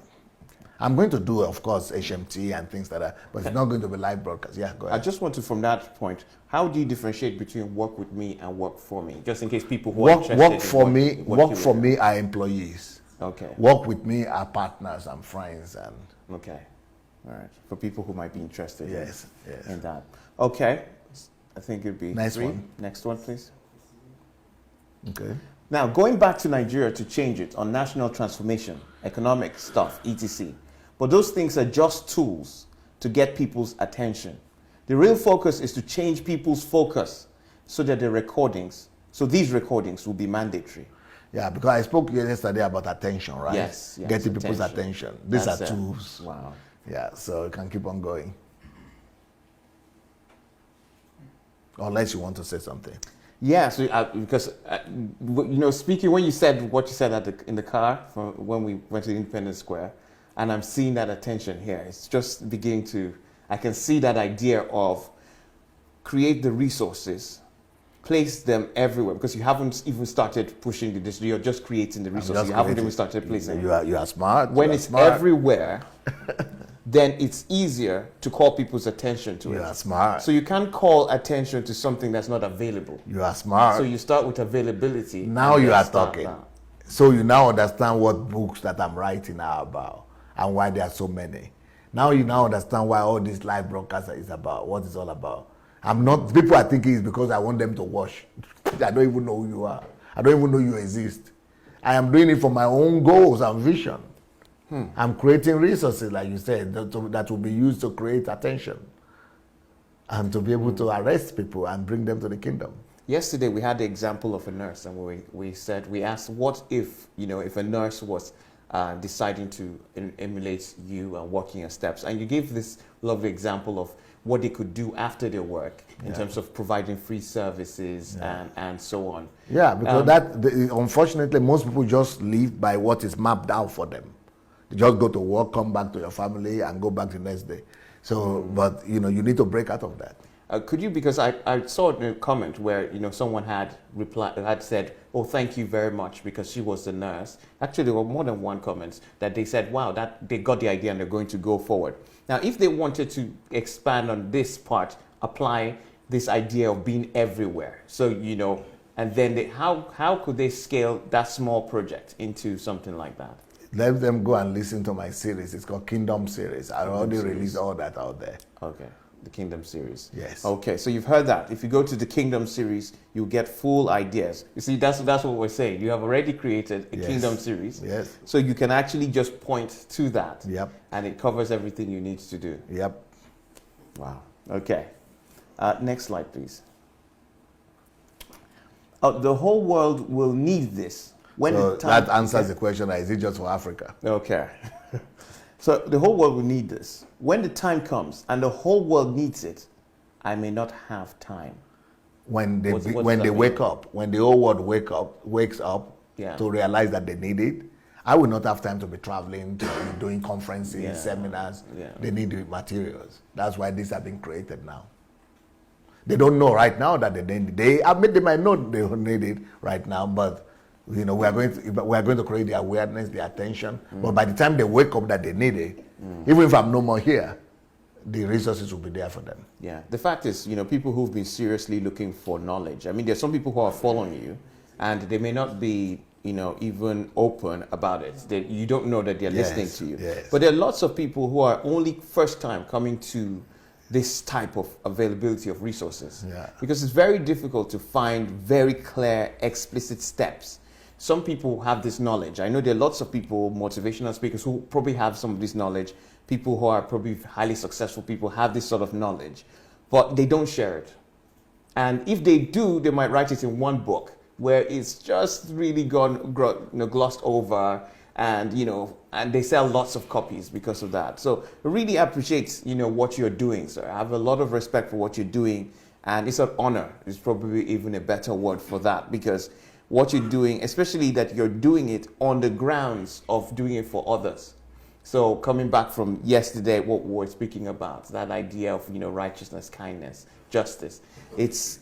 A: I'm going to do, of course, HMT and things like that, but it's not going to be live broadcast. Yeah, go
B: I
A: ahead.
B: just want to, from that point, how do you differentiate between work with me and work for me? Just in case people who are interested
A: Work
B: in
A: for me.
B: working
A: Work for
B: with
A: me are employees.
B: Okay.
A: Work with me are partners and friends and.
B: Okay. All right. For people who might be interested
A: Yes, yes.
B: in that. Okay. I think it'd be
A: Nice
B: 3.
A: one.
B: Next one, please.
A: Okay.
B: Now, going back to Nigeria to change it on national transformation, economic stuff, etc. But those things are just tools to get people's attention. The real focus is to change people's focus so that these recordings will be mandatory.
A: Yeah, because I spoke yesterday about attention, right?
B: Yes,
A: Getting people's attention. These
B: That's
A: are
B: it.
A: tools.
B: Wow.
A: Yeah, so you can keep on going. Unless you want to say something.
B: Yeah, so because speaking when you said what you said in the car when we went to Independence Square, and I'm seeing that attention here. It's just beginning to. I can see that idea of create the resources, place them everywhere because you haven't even started pushing the district. You're just creating the resources. You haven't even started placing.
A: You are smart.
B: When it's everywhere, then it's easier to call people's attention to it.
A: You are smart.
B: So you can't call attention to something that's not available.
A: You are smart.
B: So you start with availability.
A: Now
B: and
A: you
B: then
A: are
B: start
A: talking.
B: that.
A: So you now understand what books that I'm writing are about and why there are so many. Now you understand why all this live broadcast is about, what it's all about. People are thinking it's because I want them to watch. I don't even know who you are. I don't even know you exist. I am doing it for my own goals and vision. I'm creating resources, like you said, that will be used to create attention and to be able to arrest people and bring them to the kingdom.
B: Yesterday we had the example of a nurse, and we asked, what if a nurse was deciding to emulate you and walking your steps, and you gave this lovely example of what they could do after their work in terms of providing free services and so on.
A: Yeah, because unfortunately, most people just live by what is mapped out for them. You just go to work, come back to your family, and go back the next day. So, but you need to break out of that.
B: Could you? Because I saw a comment where someone had said, "Oh, thank you very much," because she was the nurse. Actually, there were more than one comment that they said, "Wow, that they got the idea and they're going to go forward." Now, if they wanted to expand on this part, apply this idea of being everywhere. So and then how could they scale that small project into something like that?
A: Let them go and listen to my series. It's called Kingdom Series. I already released all that out there.
B: Okay, the Kingdom Series.
A: Yes.
B: Okay, so you've heard that. If you go to the Kingdom Series, you'll get full ideas. You see, that's what we're saying. You have already created a Kingdom Series.
A: Yes.
B: So you can actually just point to that.
A: Yep.
B: And it covers everything you need to do.
A: Yep.
B: Wow. Okay. Next slide, please. The whole world will need this.
A: That answers the question, is it just for Africa?
B: Okay. So the whole world will need this. When the time comes and the whole world needs it, I may not have time.
A: When they wake up, when the whole world wakes up to realize that they need it, I will not have time to be traveling, to be doing conferences, seminars. Yeah. They need the materials. That's why these are being created now. They don't know right now that they need it. They might know they don't need it right now, but we are going to create the awareness, the attention. But by the time they wake up that they need it, even if I'm no more here, the resources will be there for them.
B: Yeah. The fact is, people who've been seriously looking for knowledge. I mean, there's some people who are following you, and they may not be, even open about it. You don't know that they're listening to you.
A: Yes.
B: But there are lots of people who are only first time coming to this type of availability of resources.
A: Yeah.
B: Because it's very difficult to find very clear, explicit steps. some people have this knowledge. I know there are lots of people, motivational speakers, who probably have some of this knowledge. People who are probably highly successful people have this sort of knowledge, but they don't share it. And if they do, they might write it in one book where it's just really glossed over, and and they sell lots of copies because of that. So I really appreciate what you're doing, sir. I have a lot of respect for what you're doing, and it's an honor. It's probably even a better word for that, because what you're doing, especially that you're doing it on the grounds of doing it for others. So coming back from yesterday, what we were speaking about, that idea of righteousness, kindness, justice, it's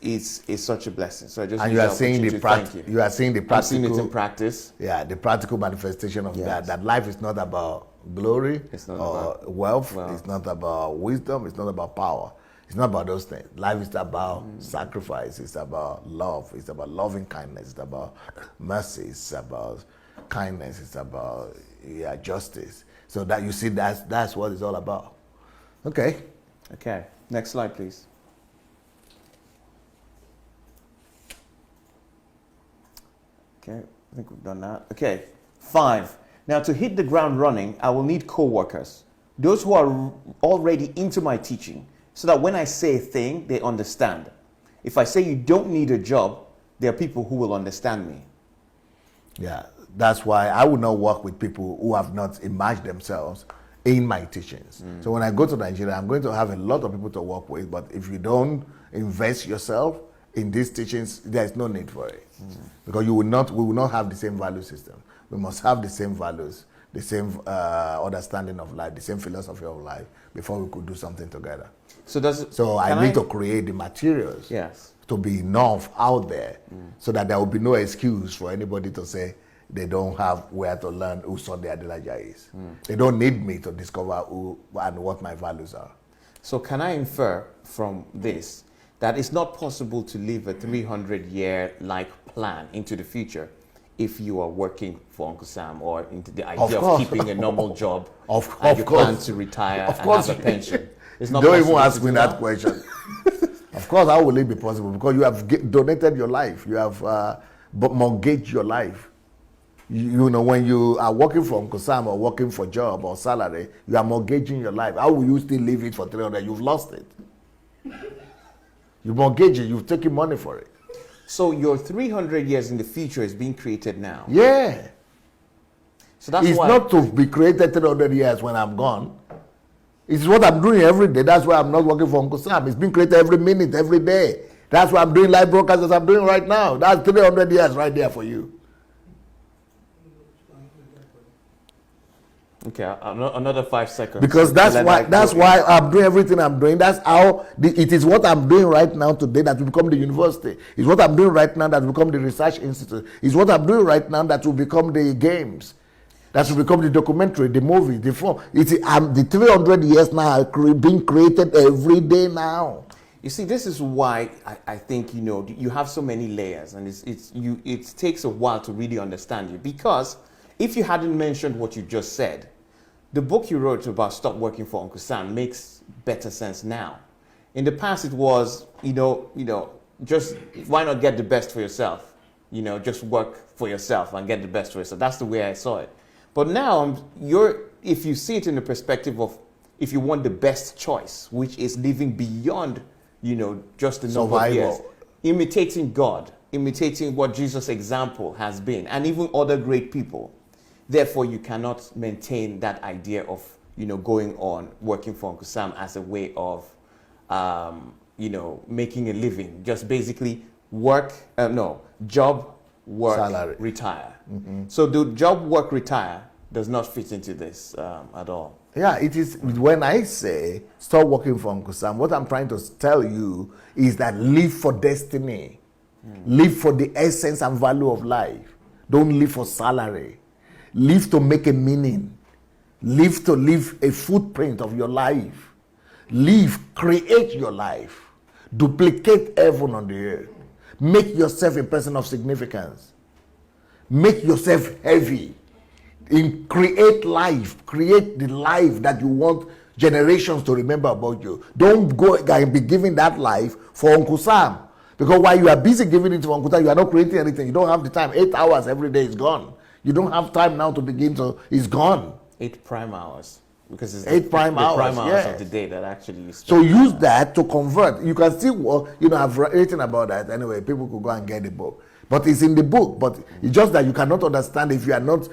B: such a blessing. So I just
A: and you are seeing the practice. You are seeing the practical.
B: I'm seeing it in practice.
A: Yeah, the practical manifestation of
B: Yes.
A: that life is not about glory
B: It's not
A: or
B: about
A: wealth.
B: wealth.
A: It's not about wisdom. It's not about power. It's not about those things. Life is about sacrifice. It's about love. It's about loving kindness. It's about mercy. It's about kindness. It's about justice. So that you see, that's what it's all about. Okay.
B: Okay. Next slide, please. Okay, I think we've done that. Okay, 5. Now, to hit the ground running, I will need co-workers, those who are already into my teaching, so that when I say a thing, they understand. If I say you don't need a job, there are people who will understand me.
A: Yeah, that's why I would not work with people who have not immersed themselves in my teachings. So when I go to Nigeria, I'm going to have a lot of people to work with, but if you don't invest yourself in these teachings, there's no need for it. Because we will not have the same value system. We must have the same values, the same understanding of life, the same philosophy of life before we could do something together.
B: So
A: I need to create the materials
B: Yes.
A: to be enough out there so that there will be no excuse for anybody to say they don't have where to learn who Sunday Adelaja is. They don't need me to discover who and what my values are.
B: So can I infer from this that it's not possible to live a 300-year-like plan into the future if you are working for Uncle Sam, or into the idea of keeping a normal job and you plan to retire and have a pension? It's not
A: Don't
B: possible
A: even ask
B: to
A: me
B: do
A: that question. Of course, how will it be possible? Because you have donated your life. You have mortgaged your life. When you are working for Uncle Sam or working for job or salary, you are mortgaging your life. How will you still leave it for 300? You've lost it. You mortgage it. You've taken money for it.
B: So your 300 years in the future is being created now.
A: Yeah.
B: So that's
A: It's
B: why
A: not to be created 300 years when I'm gone. It's what I'm doing every day. That's why I'm not working for Uncle Sam. It's being created every minute, every day. That's why I'm doing live broadcasts as I'm doing right now. That's 300 years right there for you.
B: Okay, another 5 seconds.
A: Because that's why I'm doing everything I'm doing. That's how it is what I'm doing right now today that will become the university. It's what I'm doing right now that will become the research institute. It's what I'm doing right now that will become the games. That will become the documentary, the movie, the film. The 300 years now are being created every day now.
B: You see, this is why I think you have so many layers, and it takes a while to really understand you. Because if you hadn't mentioned what you just said, the book you wrote about Stop Working for Uncle Sam makes better sense now. In the past, it was just why not get the best for yourself? Just work for yourself and get the best for yourself. That's the way I saw it. But now if you see it in the perspective of if you want the best choice, which is living beyond just the number of years, imitating God, imitating what Jesus' example has been, and even other great people. Therefore, you cannot maintain that idea of going on working for Uncle Sam as a way of making a living. Just basically job, work,
A: salary,
B: retire. So the job, work, retire does not fit into this at all.
A: Yeah, it is. When I say stop working for Uncle Sam, what I'm trying to tell you is that live for destiny. Live for the essence and value of life. Don't live for salary. Live to make a meaning. Live to leave a footprint of your life. Live, create your life. Duplicate heaven on the earth. Make yourself a person of significance. Make yourself heavy. Create life. Create the life that you want generations to remember about you. Don't go and be giving that life for Uncle Sam. Because while you are busy giving it to Uncle, you are not creating anything. You don't have the time. 8 hours every day is gone. You don't have time now to begin to, it's gone.
B: 8 prime hours. Because it's
A: 8 prime
B: the
A: hours,
B: prime hours
A: yes.
B: of the day that actually you
A: So
B: spend.
A: use that to convert. You can still, I've written about that anyway. People could go and get the book. But it's in the book. But it's just that you cannot understand if you are not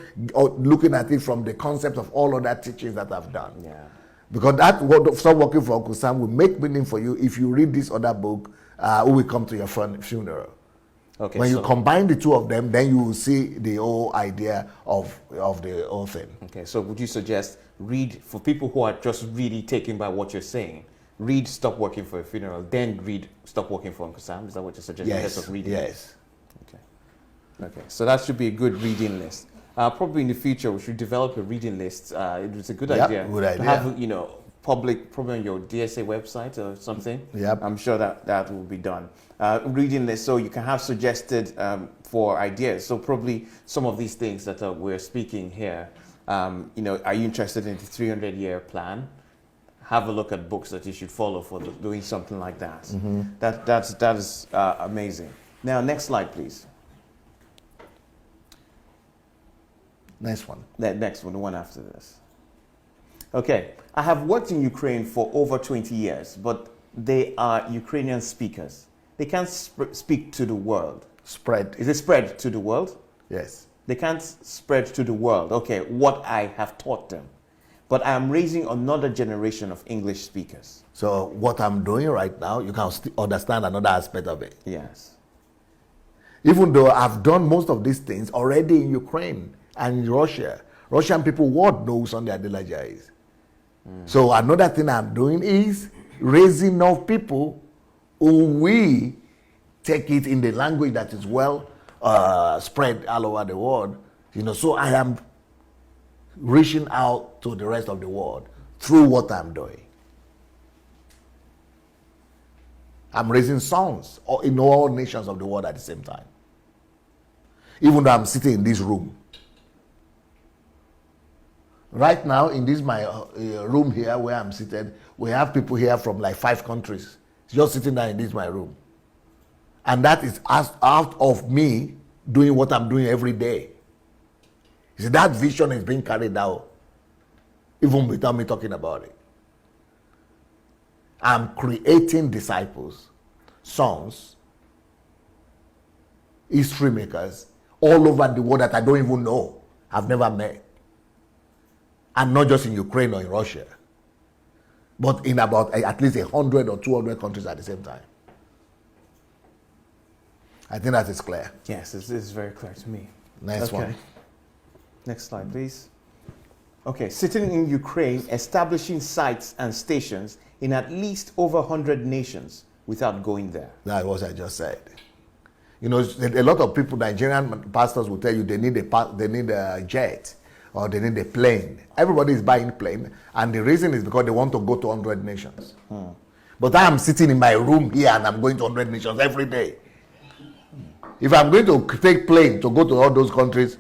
A: looking at it from the concept of all other teachings that I've done.
B: Yeah.
A: Because that word Stop Working for Uncle Sam will make meaning for you if you read this other book, Who Will Come to Your Funeral.
B: Okay.
A: When you combine the two of them, then you will see the whole idea of the whole thing.
B: Okay. So would you suggest read, for people who are just really taken by what you're saying, read Stop Working for a Funeral, then read Stop Working for Uncle Sam? Is that what you're suggesting?
A: Yes.
B: Instead of reading?
A: Yes.
B: Okay. Okay. So that should be a good reading list. Probably in the future we should develop a reading list. It was a good idea.
A: Good
B: to
A: idea.
B: have, public, probably on your DSA website or something.
A: Yep.
B: I'm sure that will be done. Reading list, so you can have suggested for ideas. So probably some of these things that we're speaking here, are you interested in the 300-year plan? Have a look at books that you should follow for doing something like that.
A: Mm-hmm.
B: That is amazing. Now, next slide, please.
A: Next one.
B: The next one, the one after this. Okay, I have worked in Ukraine for over 20 years, but they are Ukrainian speakers. They can't speak to the world.
A: Spread.
B: Is it spread to the world?
A: Yes.
B: They can't spread to the world. Okay, what I have taught them. But I am raising another generation of English speakers.
A: So what I'm doing right now, you can understand another aspect of it.
B: Yes.
A: Even though I've done most of these things already in Ukraine and in Russia, Russian people would know who Sunday Adelaja is. So another thing I'm doing is raising enough people who we take it in the language that is well spread all over the world. So I am reaching out to the rest of the world through what I'm doing. I'm raising sons in all nations of the world at the same time. Even though I'm sitting in this room. Right now, in this my room here where I'm seated, we have people here from like 5 countries just sitting there in this my room. And that is out of me doing what I'm doing every day. You see, that vision is being carried out even without me talking about it. I'm creating disciples, sons, history makers all over the world that I don't even know, I've never met. And not just in Ukraine or in Russia, but in about at least 100 or 200 countries at the same time. I think that is clear.
B: Yes, this is very clear to me.
A: Next one.
B: Next slide, please. Okay, sitting in Ukraine, establishing sites and stations in at least over 100 nations without going there.
A: That's what I just said. A lot of people, Nigerian pastors will tell you they need a jet or they need a plane. Everybody is buying plane, and the reason is because they want to go to 100 nations. But I am sitting in my room here and I'm going to 100 nations every day. If I'm going to take plane to go to all those countries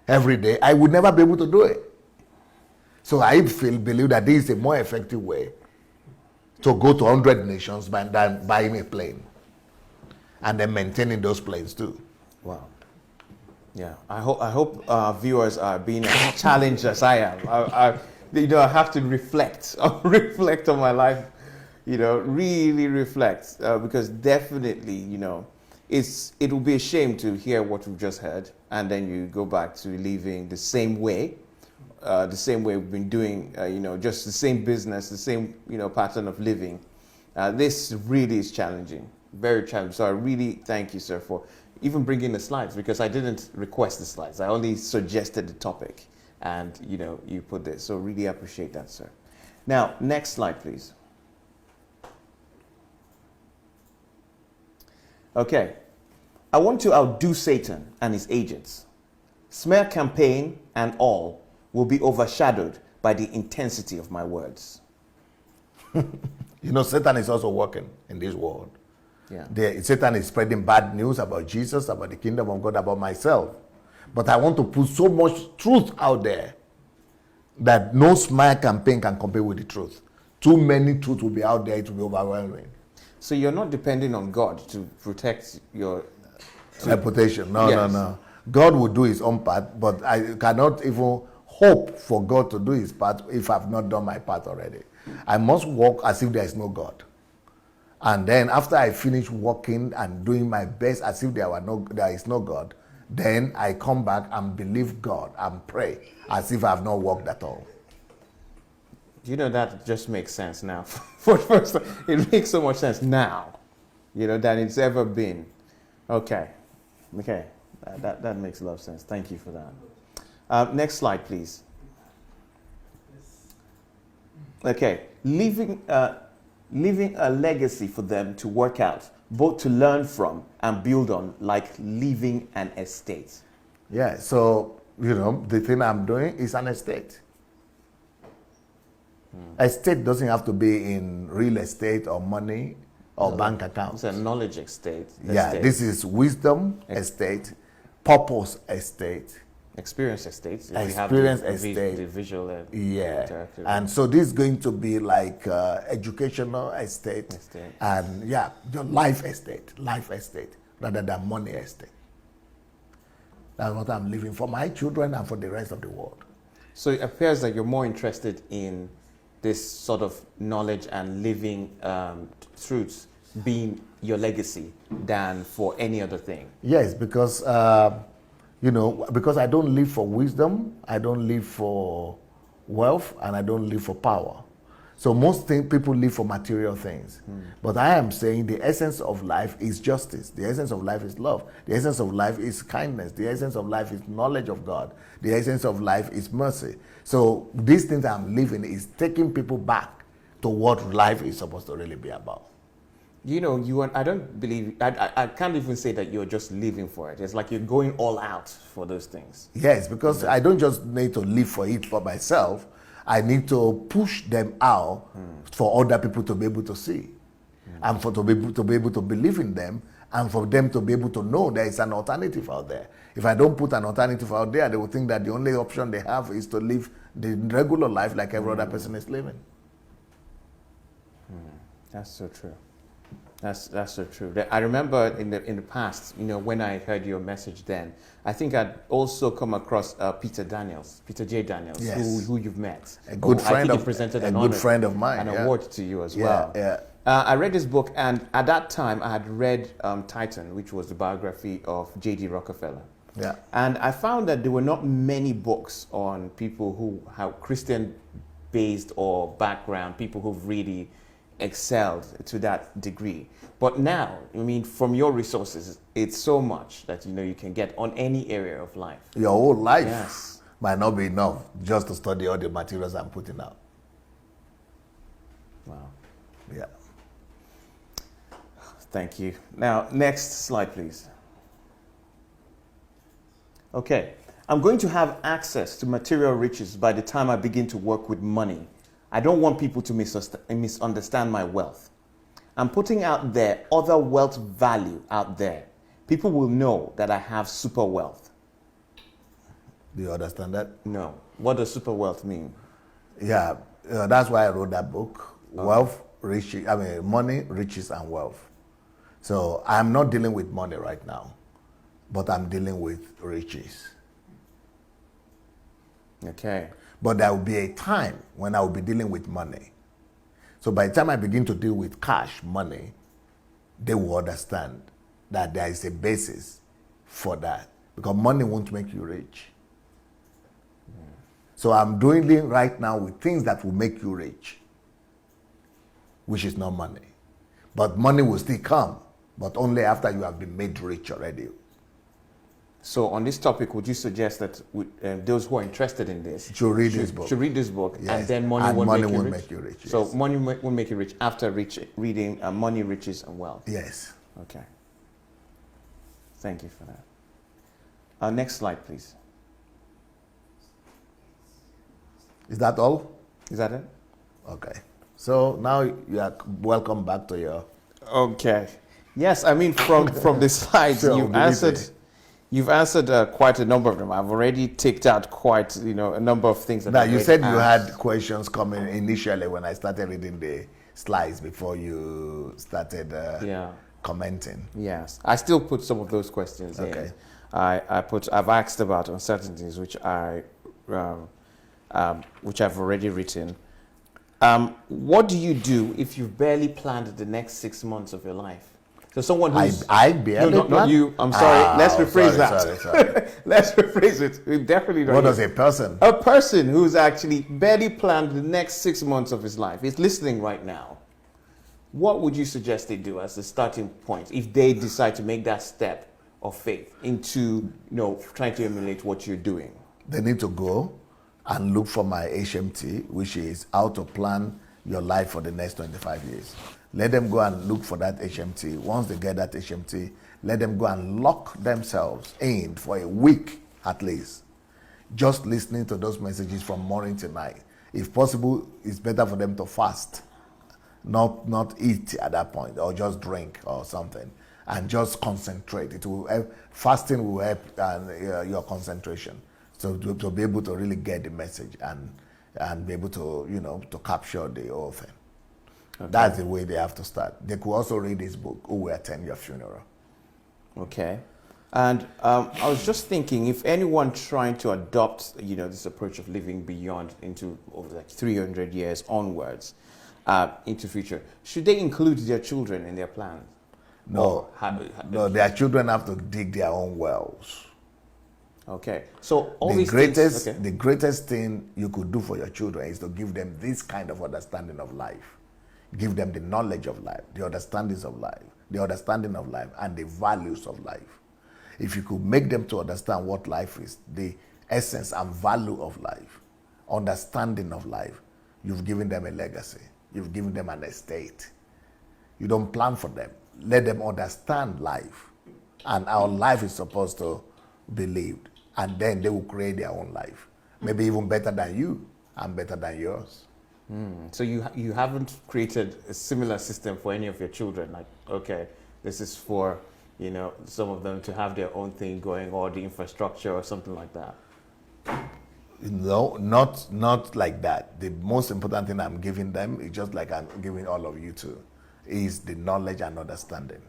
A: every day, I would never be able to do it. So I believe that this is a more effective way to go to 100 nations than buying a plane and then maintaining those planes too.
B: Wow. Yeah, I hope viewers are being as challenged as I am. I have to reflect on my life, really reflect, because definitely, it will be a shame to hear what we've just heard, and then you go back to living the same way we've been doing, just the same business, the same, pattern of living. This really is challenging, very challenging. So I really thank you, sir, for even bringing the slides, because I didn't request the slides. I only suggested the topic, and, you put this. So really appreciate that, sir. Now, next slide, please. Okay. I want to outdo Satan and his agents. Smear campaign and all will be overshadowed by the intensity of my words.
A: Satan is also working in this world.
B: Yeah.
A: Satan is spreading bad news about Jesus, about the kingdom of God, about myself. But I want to put so much truth out there that no smear campaign can compare with the truth. Too many truths will be out there, it will be overwhelming.
B: So you're not depending on God to protect your
A: reputation. No,
B: Yes.
A: no. God will do his own part, but I cannot even hope for God to do his part if I've not done my part already. I must walk as if there is no God. And then after I finish working and doing my best as if there is no God, then I come back and believe God and pray as if I've not worked at all.
B: You know, that just makes sense now. For the first time, it makes so much sense now, than it's ever been. Okay. That makes a lot of sense. Thank you for that. Next slide, please. Okay. Leaving a legacy for them to work out, both to learn from and build on, like leaving an estate.
A: Yeah, so, the thing I'm doing is an estate. Estate doesn't have to be in real estate or money or bank accounts.
B: It's a knowledge estate.
A: Yeah, this is wisdom estate, purpose estate,
B: experience estates.
A: Experience estate.
B: The visual.
A: Yeah, and so this is going to be like educational estate, and your life estate, rather than money estate. That's what I'm living for my children and for the rest of the world.
B: So it appears that you're more interested in this sort of knowledge and living truths being your legacy than for any other thing.
A: Yes, because because I don't live for wisdom, I don't live for wealth, and I don't live for power. So most people live for material things. But I am saying the essence of life is justice. The essence of life is love. The essence of life is kindness. The essence of life is knowledge of God. The essence of life is mercy. So these things I'm living is taking people back to what life is supposed to really be about.
B: I don't believe, I can't even say that you're just living for it. It's like you're going all out for those things.
A: Yes, because I don't just need to live for it for myself. I need to push them out for other people to be able to see, and to be able to believe in them, and for them to be able to know there is an alternative out there. If I don't put an alternative out there, they will think that the only option they have is to live the regular life like every other person is living.
B: That's so true. That's so true. I remember in the past, when I heard your message then, I think I'd also come across Peter J. Daniels,
A: yes.
B: who you've met.
A: A good friend of mine.
B: An award to you as
A: yeah,
B: well.
A: Yeah.
B: I read his book, and at that time I had read Titan, which was the biography of J.D. Rockefeller.
A: Yeah.
B: And I found that there were not many books on people who have Christian-based or background, people who've really excelled to that degree. But now, from your resources, it's so much that you can get on any area of life.
A: Your whole life
B: Yes.
A: might not be enough just to study all the materials I'm putting out.
B: Wow.
A: Yeah.
B: Thank you. Now, next slide, please. Okay. I'm going to have access to material riches by the time I begin to work with money. I don't want people to misunderstand my wealth. I'm putting out there other wealth value out there. People will know that I have super wealth.
A: Do you understand that?
B: No. What does super wealth mean?
A: Yeah, that's why I wrote that book, Wealth, Riches, Money, Riches, and Wealth. So I'm not dealing with money right now, but I'm dealing with riches.
B: Okay.
A: But there will be a time when I will be dealing with money. So by the time I begin to deal with cash, money, they will understand that there is a basis for that. Because money won't make you rich. So I'm doing it right now with things that will make you rich, which is not money. But money will still come, but only after you have been made rich already.
B: So on this topic, would you suggest that those who are interested in this
A: should read this book?
B: Should read this book,
A: Yes.
B: and then money won't
A: make you rich. Yes.
B: So money will make you rich after reading Money, Riches, and Wealth.
A: Yes.
B: Okay. Thank you for that. Next slide, please.
A: Is that all?
B: Is that it?
A: Okay. So now you are welcome back to your...
B: Okay. Yes, from the slides,
A: Sure,
B: you've answered quite a number of them. I've already ticked out quite a number of things.
A: Now, you said you had questions coming initially when I started reading the slides before you started commenting.
B: Yes, I still put some of those questions
A: Okay.
B: in. I've asked about uncertainties, which I've already written. What do you do if you've barely planned the next 6 months of your life? So someone who's
A: I barely
B: not
A: plan?
B: you. I'm sorry. Let's rephrase that.
A: Sorry.
B: Let's rephrase it. We definitely not
A: What
B: you.
A: does a person?
B: A person who's actually barely planned the next 6 months of his life is listening right now. What would you suggest they do as a starting point if they decide to make that step of faith into trying to emulate what you're doing?
A: They need to go and look for my HMT, which is how to plan your life for the next 25 years. Let them go and look for that HMT. Once they get that HMT, let them go and lock themselves in for a week at least. Just listening to those messages from morning to night. If possible, it's better for them to fast, not eat at that point, or just drink or something, and just concentrate. It will help, fasting will help your concentration, so to be able to really get the message and be able to to capture the whole thing. Okay. That's the way they have to start. They could also read this book, Who Will Attend Your Funeral.
B: Okay. And I was just thinking, if anyone trying to adopt, this approach of living beyond into over like 300 years onwards into future, should they include their children in their plans?
A: No, no, their children have to dig their own wells.
B: Okay. So all
A: the
B: these
A: greatest,
B: things, okay.
A: The greatest thing you could do for your children is to give them this kind of understanding of life. Give them the knowledge of life, the understanding of life, and the values of life. If you could make them to understand what life is, the essence and value of life, understanding of life, you've given them a legacy. You've given them an estate. You don't plan for them. Let them understand life and how life is supposed to be lived. And then they will create their own life. Maybe even better than you and better than yours.
B: So you haven't created a similar system for any of your children? Like, okay, this is for some of them to have their own thing going, or the infrastructure or something like that?
A: No, not like that. The most important thing I'm giving them is just like I'm giving all of you too, is the knowledge and understanding.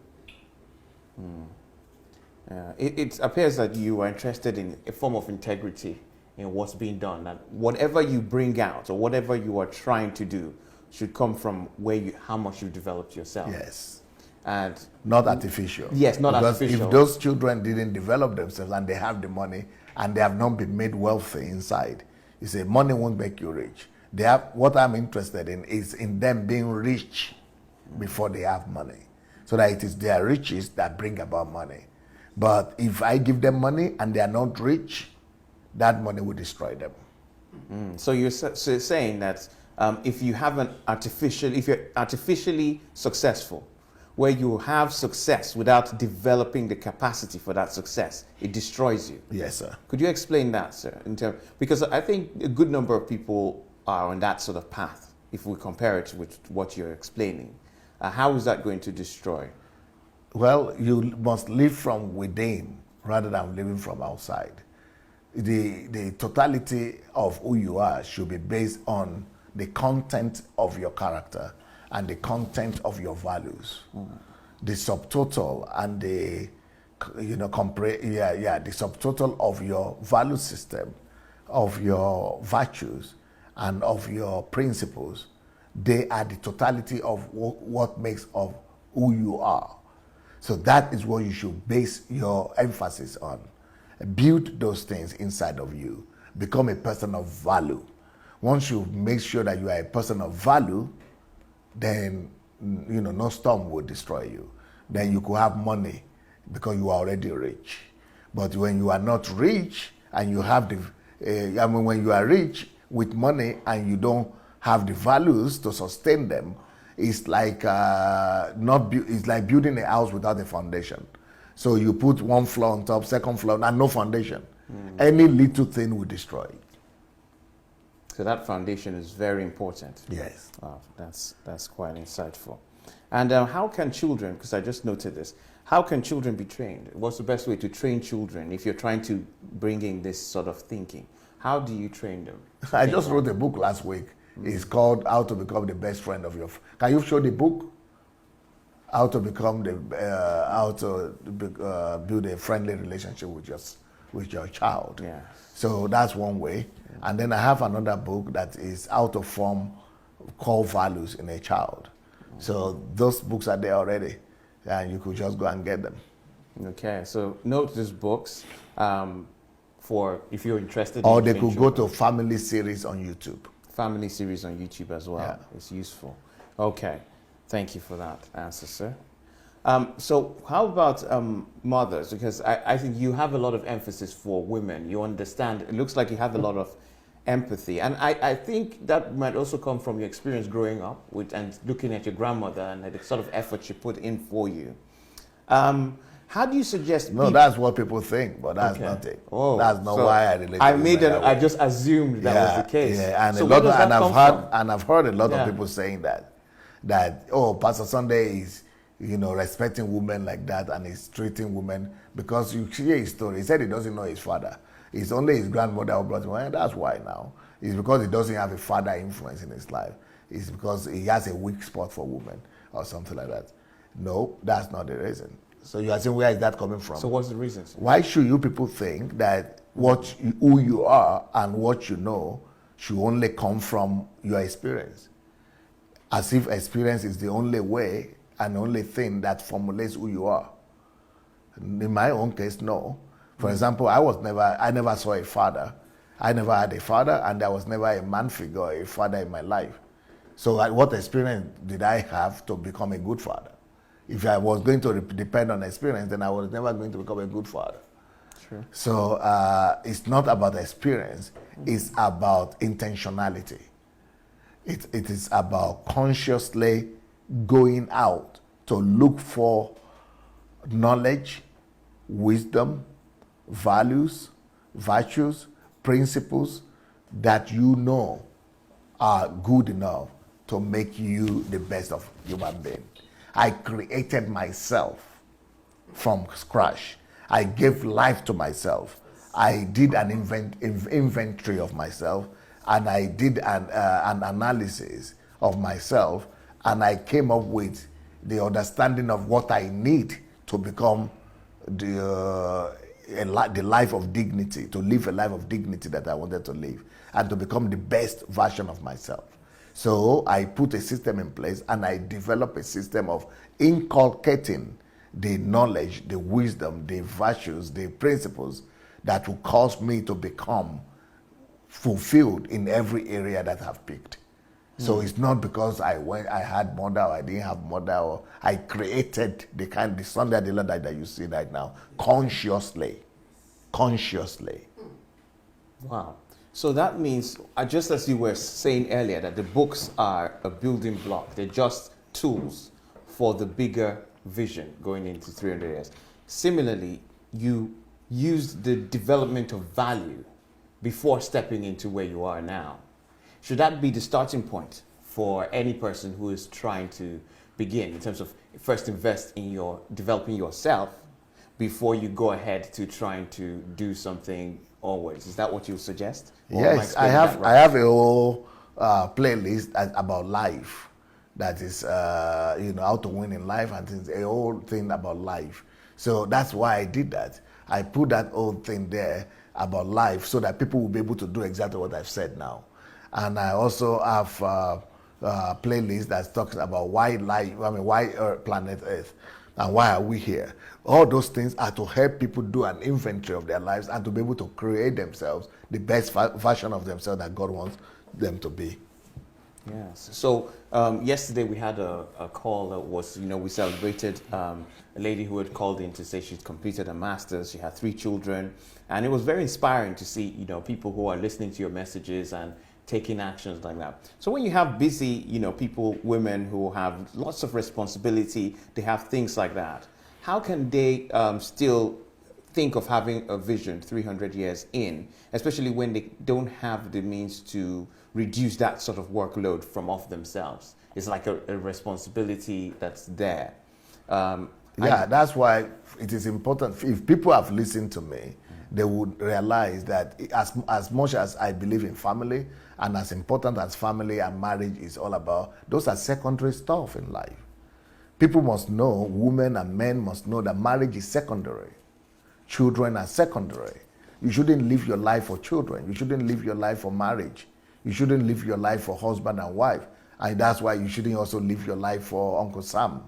B: It appears that you are interested in a form of integrity in what's being done, that whatever you bring out or whatever you are trying to do should come from how much you developed yourself.
A: Yes.
B: And
A: not artificial.
B: Yes, not
A: because
B: artificial.
A: If those children didn't develop themselves and they have the money and they have not been made wealthy inside, you say money won't make you rich. What I'm interested in is in them being rich before they have money, so that it is their riches that bring about money. But if I give them money and they are not rich, that money will destroy them.
B: So you're saying that if you're artificially successful, where you have success without developing the capacity for that success, it destroys you.
A: Yes, sir.
B: Could you explain that, sir? Because I think a good number of people are on that sort of path, if we compare it with what you're explaining. How is that going to destroy?
A: Well, you must live from within rather than living from outside. The totality of who you are should be based on the content of your character and the content of your values. The subtotal and the subtotal of your value system, of your virtues, and of your principles, they are the totality of what makes of who you are. So that is what you should base your emphasis on. Build those things inside of you. Become a person of value. Once you make sure that you are a person of value, then no storm will destroy you. Then you could have money because you are already rich. But when you are not rich and you have when you are rich with money and you don't have the values to sustain them, it's like it's like building a house without a foundation. So you put one floor on top, second floor, and no foundation. Any little thing will destroy it.
B: So that foundation is very important.
A: Yes.
B: Wow, that's quite insightful. And how can children, because I just noted this, how can children be trained? What's the best way to train children if you're trying to bring in this sort of thinking? How do you train them?
A: I just wrote a book last week It's called How to Become the Best Friend of Your. Can you show the book? How to become build a friendly relationship with your child.
B: Yeah.
A: So that's one way. And then I have another book that is how to form core values in a child. So those books are there already, and you could just go and get them.
B: Okay, so note these books for if you're interested.
A: Or
B: in
A: they could go to Family Series on YouTube.
B: Family Series on YouTube as well.
A: Yeah.
B: It's useful. Okay, thank you for that answer, sir. So how about mothers? Because I think you have a lot of emphasis for women. You understand, it looks like you have a lot of empathy. And I think that might also come from your experience growing up with and looking at your grandmother and the sort of effort she put in for you. How do you suggest?
A: No, that's what people think, but that's not it.
B: Oh,
A: that's not
B: so
A: why I relate.
B: I just assumed that was the case.
A: Yeah, and
B: so
A: I've heard a lot of people saying that oh, Pastor Sunday is respecting women like that, and he's treating women because you hear his story. He said he doesn't know his father. It's only his grandmother who brought him. Well, that's why now. It's because he doesn't have a father influence in his life. It's because he has a weak spot for women or something like that. No, that's not the reason. So you are saying, where is that coming from?
B: So what's the reason?
A: Why should you people think that who you are and what you know should only come from your experience? As if experience is the only way and only thing that formulates who you are. In my own case, no. For example, I never saw a father. I never had a father, and there was never a man figure or a father in my life. So what experience did I have to become a good father? If I was going to depend on experience, then I was never going to become a good father.
B: Sure.
A: So it's not about experience, it's about intentionality. It is about consciously going out to look for knowledge, wisdom, values, virtues, principles that you know are good enough to make you the best of human being. I created myself from scratch. I gave life to myself. I did an inventory of myself, and I did an analysis of myself, and I came up with the understanding of what I need to become the life of dignity, to live a life of dignity that I wanted to live, and to become the best version of myself. So I put a system in place, and I developed a system of inculcating the knowledge, the wisdom, the virtues, the principles that will cause me to become fulfilled in every area that I've picked. So it's not because I had mother or I didn't have mother, or I created the Sunday Adelaja that you see right now consciously.
B: Wow. So that means, just as you were saying earlier, that the books are a building block. They're just tools for the bigger vision going into 300 years. Similarly, you used the development of value before stepping into where you are now. Should that be the starting point for any person who is trying to begin in terms of first invest in developing yourself before you go ahead to trying to do something always? Is that what you suggest? Or
A: yes, I have a whole playlist about life. That is, how to win in life, and things, a whole thing about life. So that's why I did that. I put that whole thing there about life so that people will be able to do exactly what I've said now. And I also have a playlist that talks about why planet Earth, and why are we here. All those things are to help people do an inventory of their lives and to be able to create themselves the best version of themselves that God wants them to be.
B: Yes. So yesterday we had a call that was, we celebrated a lady who had called in to say she'd completed a master's. She had 3 children, and it was very inspiring to see, people who are listening to your messages and taking actions like that. So when you have busy, people, women who have lots of responsibility, they have things like that. How can they still think of having a vision 300 years in, especially when they don't have the means to reduce that sort of workload from off themselves? It's like a responsibility that's there.
A: That's why it is important. If people have listened to me they would realize that as much as I believe in family, and as important as family and marriage is all about, those are secondary stuff in life. People must know, women and men must know that marriage is secondary. Children are secondary. You shouldn't live your life for children. You shouldn't live your life for marriage. You shouldn't live your life for husband and wife. And that's why you shouldn't also live your life for Uncle Sam.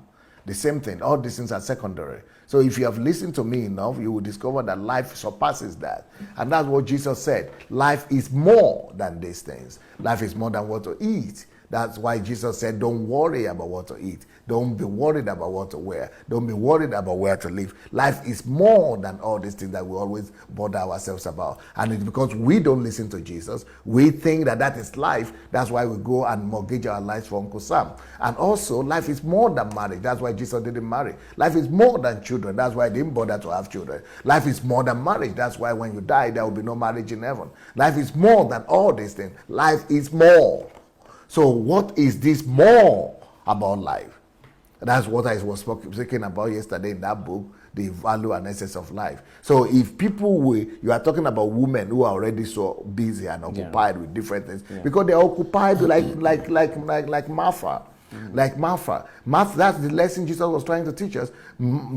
A: The same thing. All these things are secondary. So if you have listened to me enough, you will discover that life surpasses that. And that's what Jesus said. Life is more than these things. Life is more than what to eat. That's why Jesus said, don't worry about what to eat. Don't be worried about what to wear. Don't be worried about where to live. Life is more than all these things that we always bother ourselves about. And it's because we don't listen to Jesus. We think that that is life. That's why we go and mortgage our lives for Uncle Sam. And also, life is more than marriage. That's why Jesus didn't marry. Life is more than children. That's why he didn't bother to have children. Life is more than marriage. That's why when you die, there will be no marriage in heaven. Life is more than all these things. Life is more. So what is this more about life? That's what I was speaking about yesterday in that book, The Value and Essence of Life. So if people you are talking about women who are already so busy and occupied with different things, because they're occupied like Martha. Like Martha. That's the lesson Jesus was trying to teach us.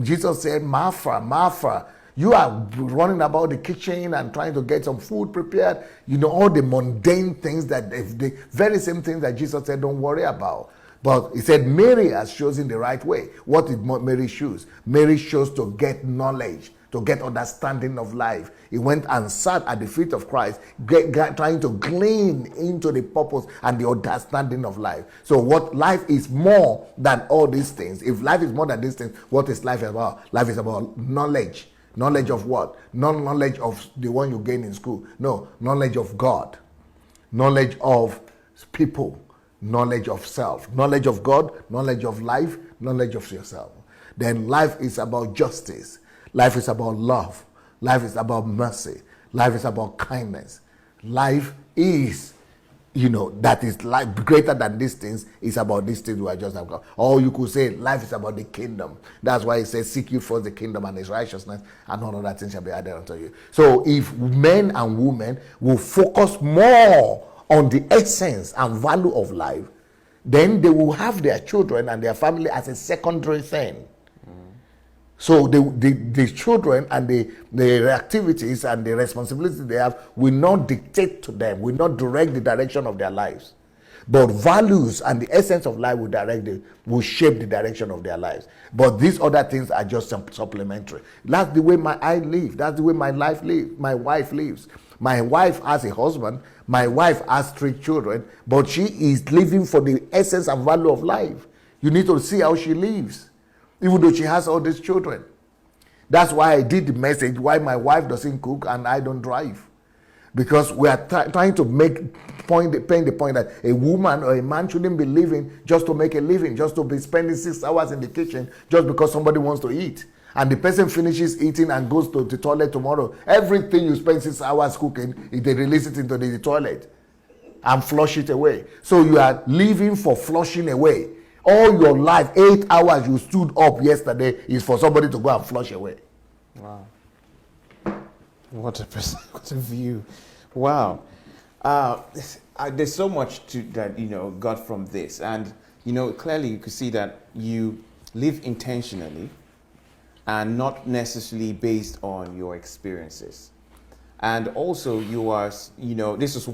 A: Jesus said, Martha, Martha, you are running about the kitchen and trying to get some food prepared. You know, all the mundane things that the very same things that Jesus said, don't worry about. But he said, Mary has chosen the right way. What did Mary choose? Mary chose to get knowledge, to get understanding of life. He went and sat at the feet of Christ, trying to glean into the purpose and the understanding of life. So what life is more than all these things. If life is more than these things, what is life about? Life is about knowledge. Knowledge of what? Not knowledge of the one you gain in school. No, knowledge of God. Knowledge of people. Knowledge of self. Knowledge of God. Knowledge of life. Knowledge of yourself. Then life is about justice. Life is about love. Life is about mercy. Life is about kindness. Life is, that is life greater than these things. Is about these things we are just about. Or you could say life is about the kingdom. That's why it says, seek you first the kingdom and his righteousness, and all other things shall be added unto you. So if men and women will focus more on the essence and value of life, then they will have their children and their family as a secondary thing. So the children and the activities and the responsibilities they have will not dictate to them, will not direct the direction of their lives. But values and the essence of life will shape the direction of their lives. But these other things are just supplementary. That's the way I live. That's the way my wife lives. My wife has a husband. My wife has 3 children. But she is living for the essence and value of life. You need to see how she lives, even though she has all these children. That's why I did the message, why my wife doesn't cook and I don't drive. Because we are trying to paint the point that a woman or a man shouldn't be living just to make a living, just to be spending 6 hours in the kitchen just because somebody wants to eat. And the person finishes eating and goes to the toilet tomorrow. Everything you spend 6 hours cooking, they release it into the toilet and flush it away. So you are living for flushing away. All your life, 8 hours you stood up yesterday is for somebody to go and flush away.
B: Wow. What a view. Wow. There's so much that, got from this. And, clearly you could see that you live intentionally and not necessarily based on your experiences. And also you are, this is